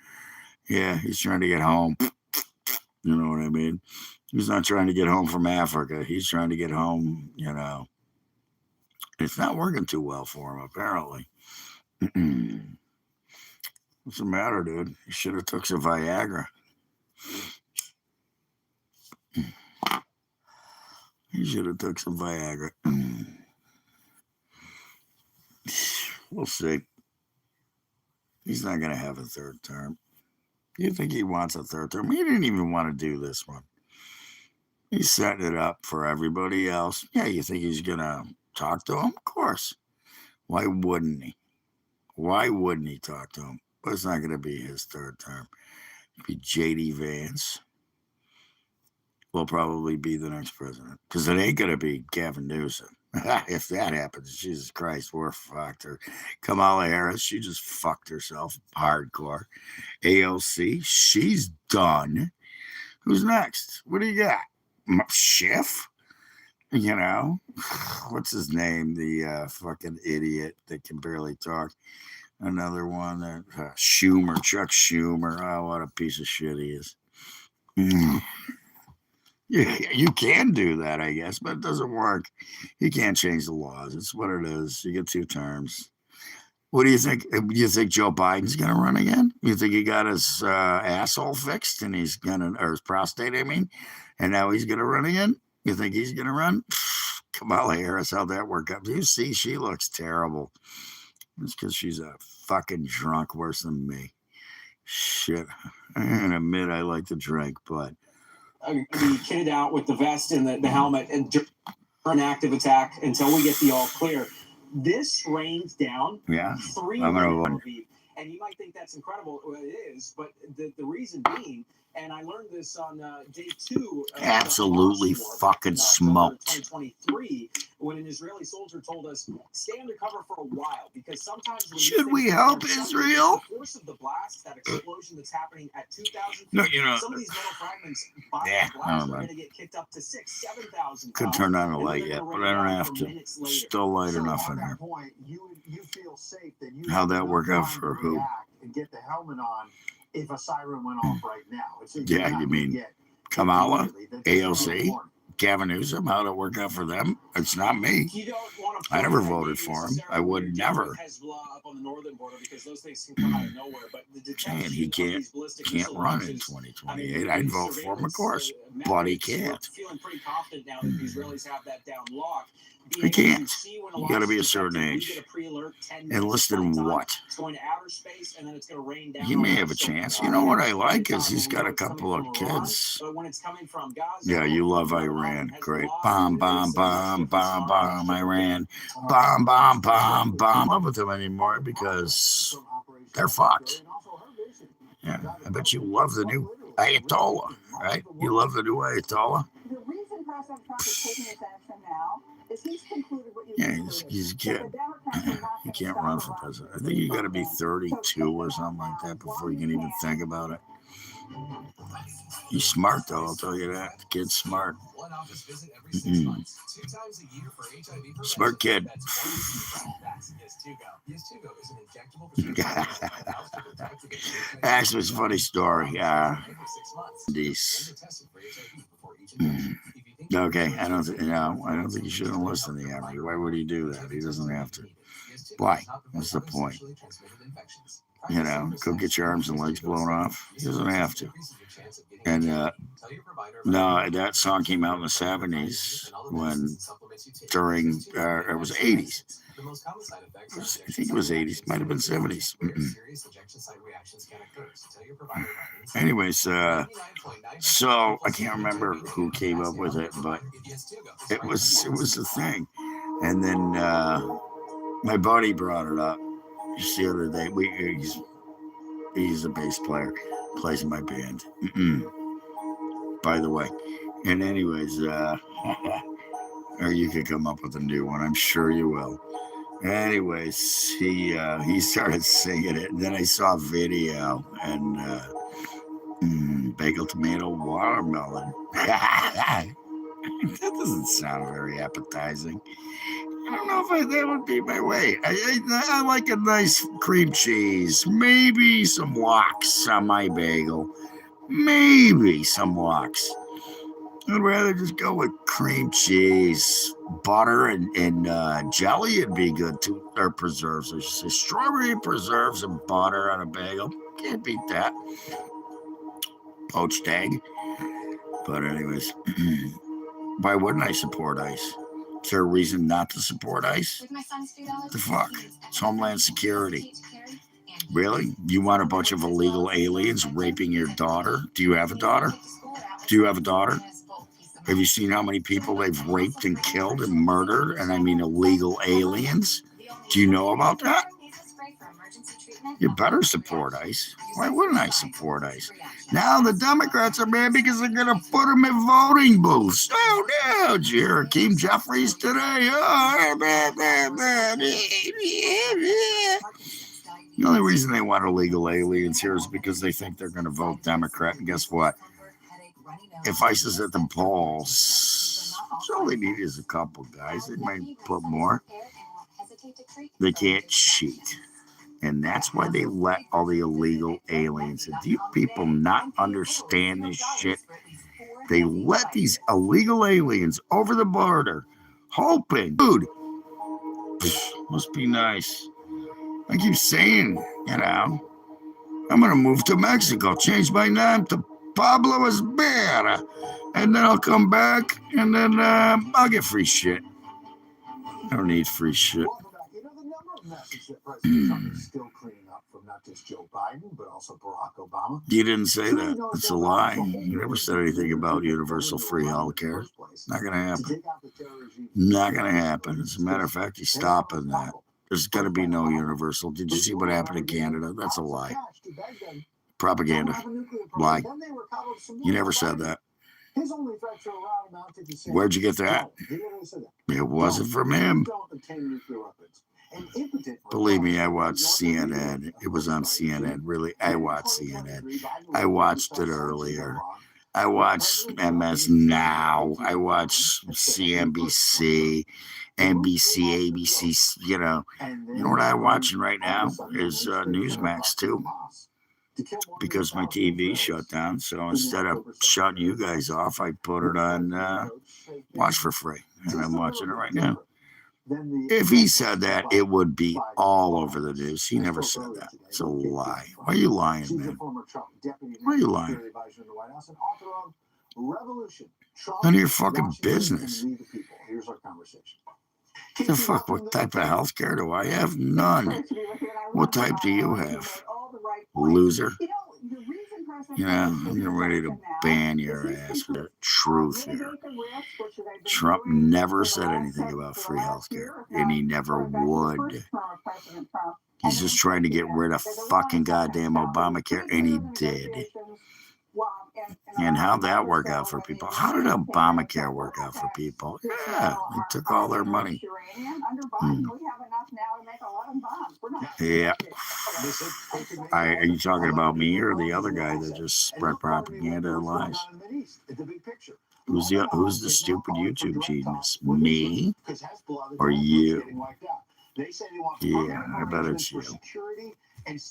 Yeah, he's trying to get home. You know what I mean? He's not trying to get home from Africa. He's trying to get home, you know. It's not working too well for him, apparently. What's the matter, dude? You should have took some Viagra. You should have took some Viagra. We'll see. He's not going to have a 3rd term. You think he wants a 3rd term? He didn't even want to do this one. He's setting it up for everybody else. Yeah, you think he's going to talk to him? Of course. Why wouldn't he? Why wouldn't he talk to him? But it's not going to be his 3rd term. It'll be J.D. Vance. Will probably be the next president. Because it ain't going to be Gavin Newsom. If that happens, Jesus Christ, we're fucked. Or Kamala Harris, she just fucked herself hardcore. AOC, she's done. Who's next? What do you got? Schiff? You know? What's his name? The fucking idiot that can barely talk. Another one that Schumer, Chuck Schumer. Oh, what a piece of shit he is. You can do that, I guess, but it doesn't work. You can't change the laws. It's what it is. You get 2 terms. What do you think? Do you think Joe Biden's going to run again? You think he got his asshole fixed and he's going to, or his prostate, I mean, and now he's going to run again? You think he's going to run? Kamala Harris, how'd that work out? Do you see? She looks terrible. It's because she's a fucking drunk worse than me. Shit. I admit I like to drink, but. Be kitted out with the vest and the helmet and an active attack until we get the all clear. This rains down 3 minutes. And you might think that's incredible. Well, it is, but the reason being, and I learned this on day 2. Absolutely fucking smoked. 2023, when an Israeli soldier told us, stay undercover for a while, because sometimes when should we help Israel? The force of the blast, that explosion that's happening at 2,000 feet, no, some of these metal fragments by the blast are going to get kicked up to 6,000, 7,000. Could turn on a light yet, but I don't have to. Still light enough in here. Point, you feel safe that you how'd that work out for who? And get the helmet on if a siren went off right now. Yeah, you mean Kamala, AOC, Gavin Newsom? How'd it work out for them? It's not me. I never voted for him. I would never. And he can't run in 2028. I'd vote for him, of course, but he can't. I can't. You got to be a certain age. Enlisted in what? He may have a chance. You know what I like is he's got a couple of kids. Yeah, you love Iran. Great. Bomb, bomb, bomb, bomb, bomb, Iran. Bomb, bomb, bomb, bomb. I love with them anymore because they're fucked. Yeah, I bet you love the new Ayatollah, right? You love the new Ayatollah? The reason President Trump is taking this action now is he's concluded what he's a kid. He can't run for president. I think you got to be 32 or something like that before you can even think about it. He's smart, though, I'll tell you that. The kid's smart. Smart kid. Actually, it's a funny story. Okay, I don't think he shouldn't listen to the average. Why would he do that? He doesn't have to. Why? What's the point? Go get your arms and legs blown off. He doesn't have to. And no, that song came out in the 70s during it was 80s. I think it was 80s. Might have been 70s. Anyways, so I can't remember who came up with it, but it was a thing. And then my buddy brought it up just the other day. He's a bass player, plays in my band. By the way. And anyways, or you could come up with a new one. I'm sure you will. Anyways, he started singing it, and then I saw a video and bagel, tomato, watermelon. That doesn't sound very appetizing. I don't know if that would be my way. I like a nice cream cheese, maybe some wax on my bagel, maybe some wax. I'd rather just go with cream cheese, butter, and jelly. It'd be good too, or preserves. I should say strawberry preserves and butter on a bagel. Can't beat that. Poached egg. But anyways, why wouldn't I support ICE? Is there a reason not to support ICE? The fuck? It's Homeland Security. Really? You want a bunch of illegal aliens raping your daughter? Do you have a daughter? Do you have a daughter? Have you seen how many people they've raped and killed and murdered? And I mean illegal aliens? Do you know about that? You better support ICE. Why wouldn't I support ICE? Now the Democrats are mad because they're going to put them in voting booths. Oh, no. Did you hear Hakeem Jeffries today? Oh, the only reason they want illegal aliens here is because they think they're going to vote Democrat. And guess what? If ICE is at the polls, all they need is a couple guys. They might put more. They can't cheat. And that's why they let all the illegal aliens in. Do you people not understand this shit? They let these illegal aliens over the border, hoping, dude, must be nice. I keep saying, I'm going to move to Mexico, change my name to Pablo Esbera, and then I'll come back, and then I'll get free shit. I don't need free shit. Still cleaning up from not just Joe Biden, but also Barack Obama. You didn't say that. It's a lie. You never said anything about universal free health care. Not going to happen. Not going to happen. As a matter of fact, he's stopping that. There's got to be no universal. Did you see what happened in Canada? That's a lie. Propaganda. Lie. You never said that. Where'd you get that? It wasn't from him. Believe me, I watched CNN. It was on CNN. Really, I watched CNN. I watched it earlier. I watched MS Now. I watched CNBC, NBC, ABC. You know what I'm watching right now is Newsmax too, because my TV shut down. So instead of shutting you guys off, I put it on watch for free, and I'm watching it right now. If he said that, it would be all over the news. He never said that. It's a lie. Why are you lying, man? Why are you lying? None of your fucking business. The fuck? What type of health care do I have? None. What type do you have? Loser. You know, I'm ready to ban your ass for the truth here. Trump never said anything about free health care, and he never would. He's just trying to get rid of fucking goddamn Obamacare, and he did. And how'd that work out for people? How did Obamacare work out for people? Yeah, they took all their money. Yeah. Are you talking about me or the other guy that just spread propaganda and lies? Who's the stupid YouTube genius? Me or you? Yeah, I bet it's you.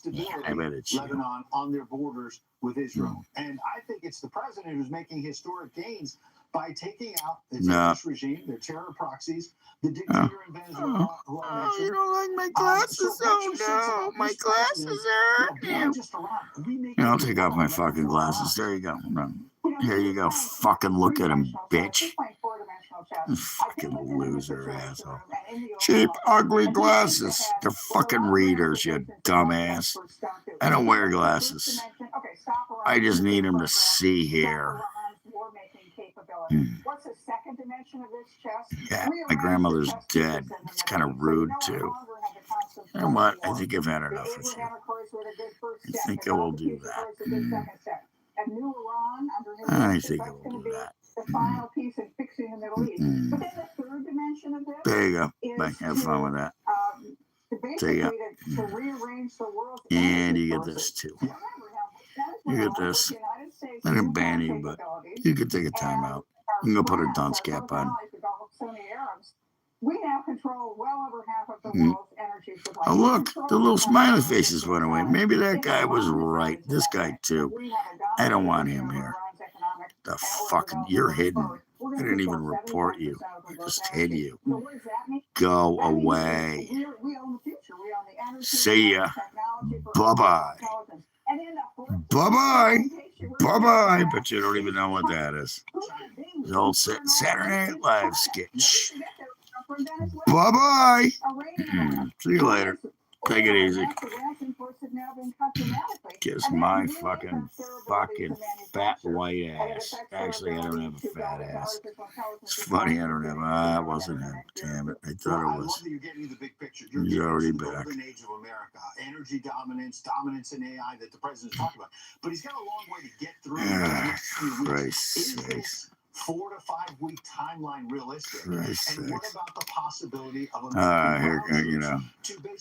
Yeah, I bet it's you. Lebanon on their borders with Israel. And I think it's the president who's making historic gains by taking out the terrorist regime, their terror proxies, the dictator in Venezuela. Oh, you don't like my glasses? Oh no, my glasses are. I'll take off my fucking glasses. There you go. No. Here you go. Fucking look at him, bitch. Fucking loser, asshole. Cheap, ugly glasses. They're fucking readers, you dumbass. I don't wear glasses. I just need them to see here. Yeah, my grandmother's dead. It's kind of rude, too. You know what? I think I've had enough with you. I think I will do that. I think I will do that. There you go. Bye. Have fun with that. See ya. And you get this too. You get this. I didn't ban you, but you could take a time out. I'm gonna put a dunce cap on. We now control well over half of the world's energy supply. Oh look, the little smiley faces went away. Maybe that guy was right. This guy too. I don't want him here. The fucking, you're hidden. I didn't even report you. I just hid you. Go away. See ya. Bye-bye. Bye-bye. Bye-bye. But you don't even know what that is. The old Saturday Night Live sketch. Bye-bye. See you later. Take it easy. Kiss my fucking fat white ass. Actually, I don't have a fat ass. It's funny, I don't have. It wasn't him. Damn it. I thought it was. He's already back. Energy dominance in AI that the president's talking about. But he's got a long way to get through. Christ's sakes. 4 to 5 week timeline realistic. And what about the possibility of a here, you know,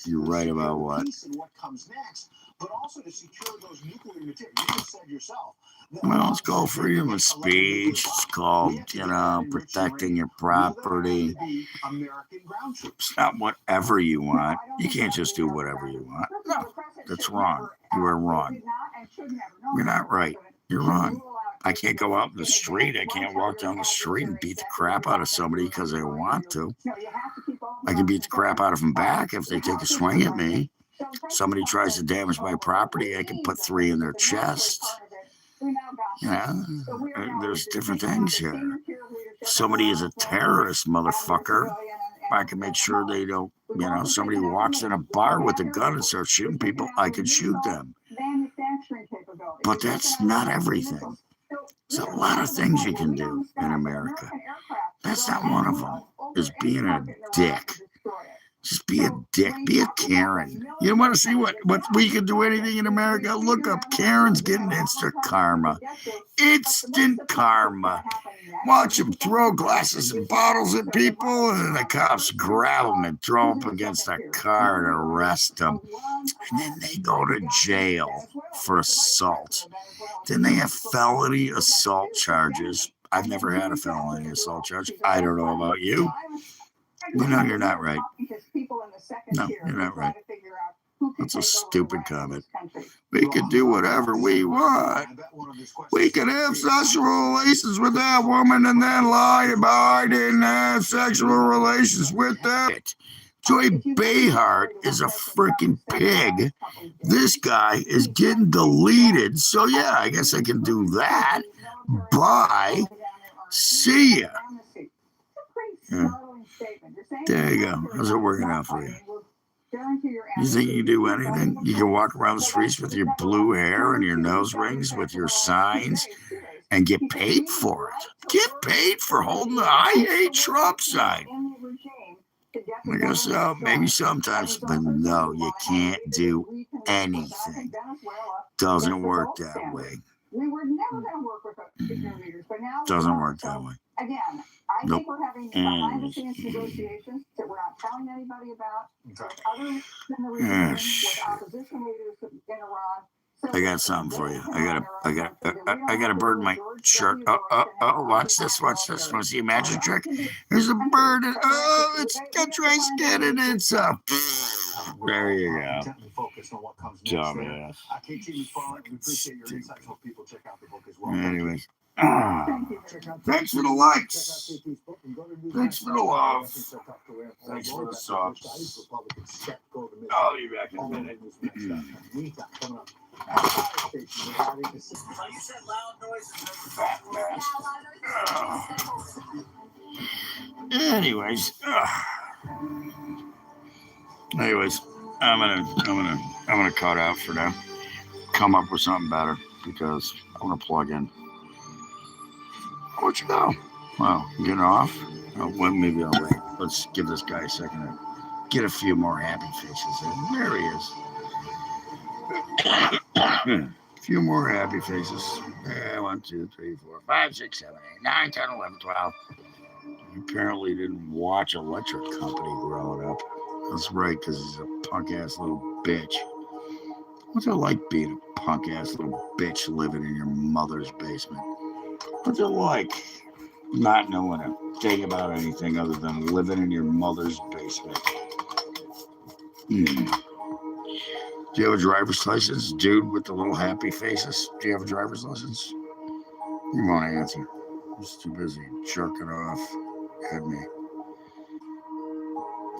you're right about what? What comes next, but also to secure those nuclear materials. You just said yourself. Well, it's called freedom of speech. It's called, you know, protecting your property. It's not whatever you want. You can't just do whatever you want. No, that's wrong. You are wrong. You're not right. You're wrong. I can't go out in the street. I can't walk down the street and beat the crap out of somebody because I want to. I can beat the crap out of them back if they take a swing at me. Somebody tries to damage my property, I can put 3 in their chest. You know, there's different things here. If somebody is a terrorist, motherfucker, I can make sure they don't, you know, somebody walks in a bar with a gun and starts shooting people, I can shoot them. But that's not everything. There's a lot of things you can do in America. That's not one of them, is being a dick. Just be a dick. Be a Karen. You want to see what we can do anything in America? Look up Karen's getting instant karma. Instant karma. Watch them throw glasses and bottles at people, and the cops grab them and throw them up against a car and arrest them. And then they go to jail for assault. Then they have felony assault charges. I've never had a felony assault charge. I don't know about you. You know you're not right. No, you're not right. That's a stupid comment. We can do whatever we want. We can have sexual relations with that woman and then lie about it and have sexual relations with that. Joy Behar is a freaking pig. This guy is getting deleted. So yeah, I guess I can do that. Bye. See ya. Yeah. There you go. How's it working out for you? You think you do anything? You can walk around the streets with your blue hair and your nose rings with your signs and get paid for it. Get paid for holding the I hate Trump sign. I guess so, maybe sometimes, but no, you can't do anything. Doesn't work that way. We were never going to work with opinion leaders, but now doesn't work that way. Again, I think we're having behind the scenes negotiations that we're not telling anybody about. Other than the region with opposition leaders in Iran. I got something for you. I got a bird in my shirt. Oh, watch this. Want to see a magic trick? There's a bird. It's got dry skin and it's there you go. Dumbass. Anyways. Thanks for the likes. Thanks for the love. Thanks for the subs. I'll be back in a minute. Anyways, I'm gonna cut out for now. Come up with something better because I want to plug in. Where'd you go? Well, you getting off? Oh, well, maybe I'll wait. Let's give this guy a second to get a few more happy faces in. There he is. A few more happy faces. 1, 2, 3, 4, 5, 6, 7, 8, 9, 10, 11, 12. You apparently didn't watch Electric Company growing up. That's right, because he's a punk-ass little bitch. What's it like being a punk-ass little bitch living in your mother's basement? What's it like not knowing a thing about anything other than living in your mother's basement? Do you have a driver's license, dude with the little happy faces? Do you have a driver's license? You won't answer. He's too busy jerking off at me.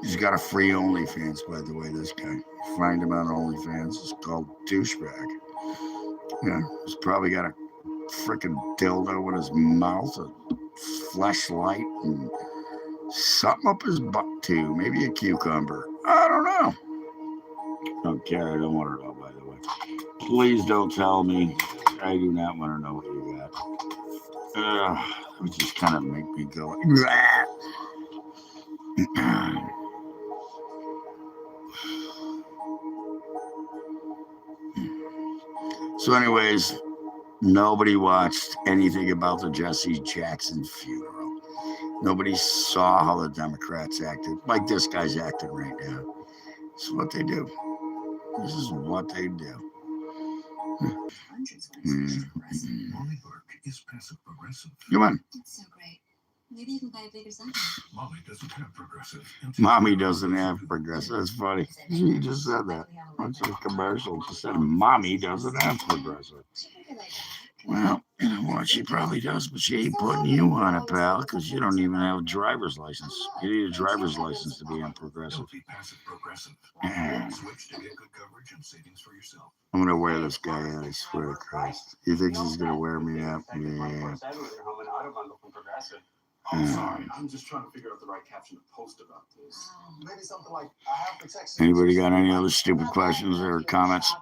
He's got a free OnlyFans, by the way, this guy. Find him on OnlyFans. It's called Douchebag. Yeah, he's probably got a freaking dildo in his mouth, a fleshlight, and something up his butt, too. Maybe a cucumber. I don't know. Okay, I don't want to know, by the way. Please don't tell me. I do not want to know what you got. It just kind of make me go. So anyways, nobody watched anything about the Jesse Jackson funeral. Nobody saw how the Democrats acted, like this guy's acting right now. This is what they do. This is what they do. Molly Burke is passive progressive. Come on. That's so great. Maybe you can buy a bigger sign. Mommy doesn't have progressive. Mommy doesn't have progressive. That's funny. She just said that. That's a commercial. She said, Mommy doesn't have progressive. Well, you know what? She probably does, but she ain't putting you on it, pal, because you don't even have a driver's license. You need a driver's license to be on progressive. Switch to get good coverage and savings for yourself. I'm going to wear this guy out, I swear to Christ. He thinks he's going to wear me out? Yeah. Sorry, I'm just trying to figure out the right caption to post about this. Maybe something like, I have protection. Anybody got any other stupid questions or comments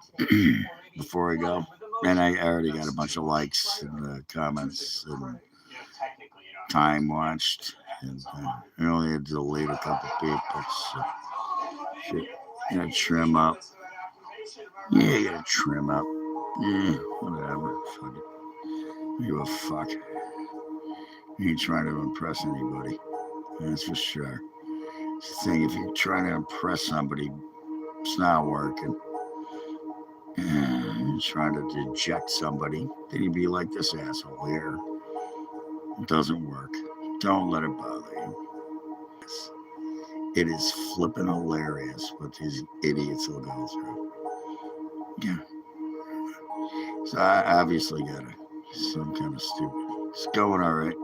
before I go? And I already got a bunch of likes and comments and time watched. And I only had to delete a couple people. So. shit. You gotta trim up. Yeah, you gotta trim up. Yeah, whatever. Fuck it. Give a fuck. You ain't trying to impress anybody. That's for sure. It's the thing, if you're trying to impress somebody, it's not working. You're trying to deject somebody, then you'd be like this asshole here. It doesn't work. Don't let it bother you. It is flipping hilarious what these idiots will go through. Yeah. So I obviously got some kind of stupid. It's going all right.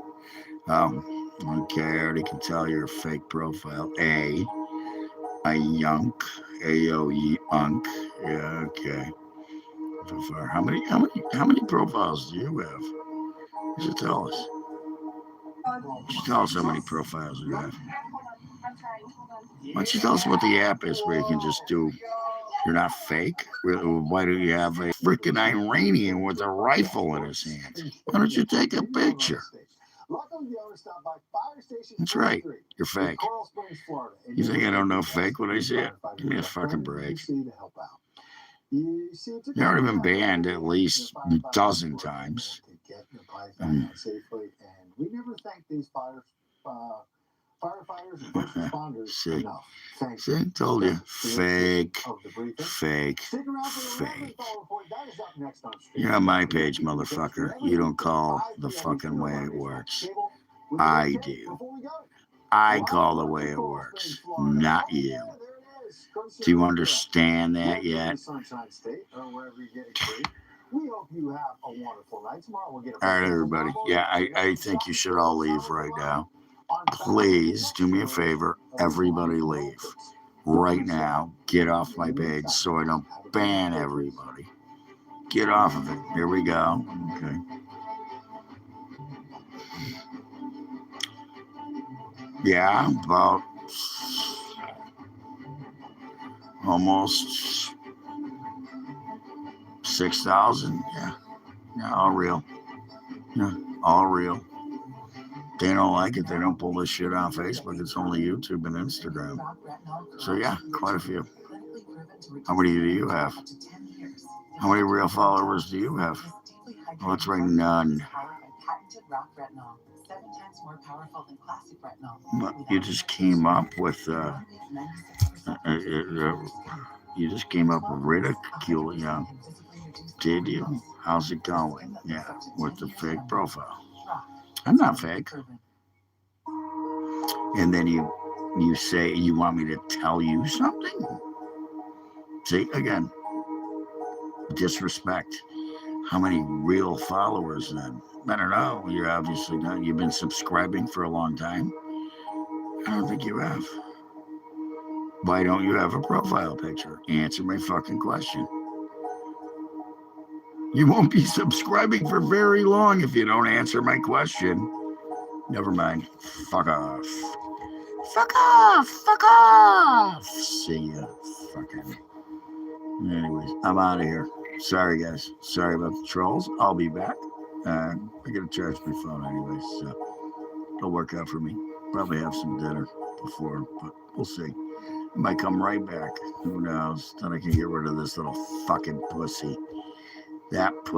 Okay, I already can tell you're a fake profile. A yunk. A-O-E-unk. Yeah, okay. So far. How many profiles do you have? You should tell us. You should tell us how many profiles you have. Why don't you tell us what the app is where you can just do, you're not fake? Why do you have a freaking Iranian with a rifle in his hand? Why don't you take a picture? That's right. You're fake. You think I don't know fake when I see it? Give me a fucking break. You've already been banned at least a dozen times. We never thank these firefighters and first responders enough. See, told you. Fake. Fake. You're on my page, motherfucker. You don't call the fucking way it works. I do. I call the way it works, not you. Do you understand that yet? All right, everybody. Yeah, I think you should all leave right now. Please do me a favor. Everybody leave right now. Get off my page so I don't ban everybody. Get off of it. Here we go. Okay. Yeah, about almost 6,000. Yeah, all real. Yeah, all real. They don't like it. They don't pull this shit on Facebook. It's only YouTube and Instagram. So yeah, quite a few. How many do you have? How many real followers do you have? Oh, that's right, none. But you just came up with ridicule, did you? How's it going? Yeah, with the fake profile. I'm not fake. And then you say you want me to tell you something? See, again, disrespect. How many real followers then? I don't know. You're obviously not. You've been subscribing for a long time. I don't think you have. Why don't you have a profile picture? Answer my fucking question. You won't be subscribing for very long if you don't answer my question. Never mind. Fuck off. Fuck off. Fuck off. See ya. Fucking. Anyways, I'm out of here. Sorry, guys. Sorry about the trolls. I'll be back. I gotta charge my phone anyways, so it'll work out for me. Probably have some dinner before, but we'll see. I might come right back. Who knows? Then I can get rid of this little fucking pussy. That pussy.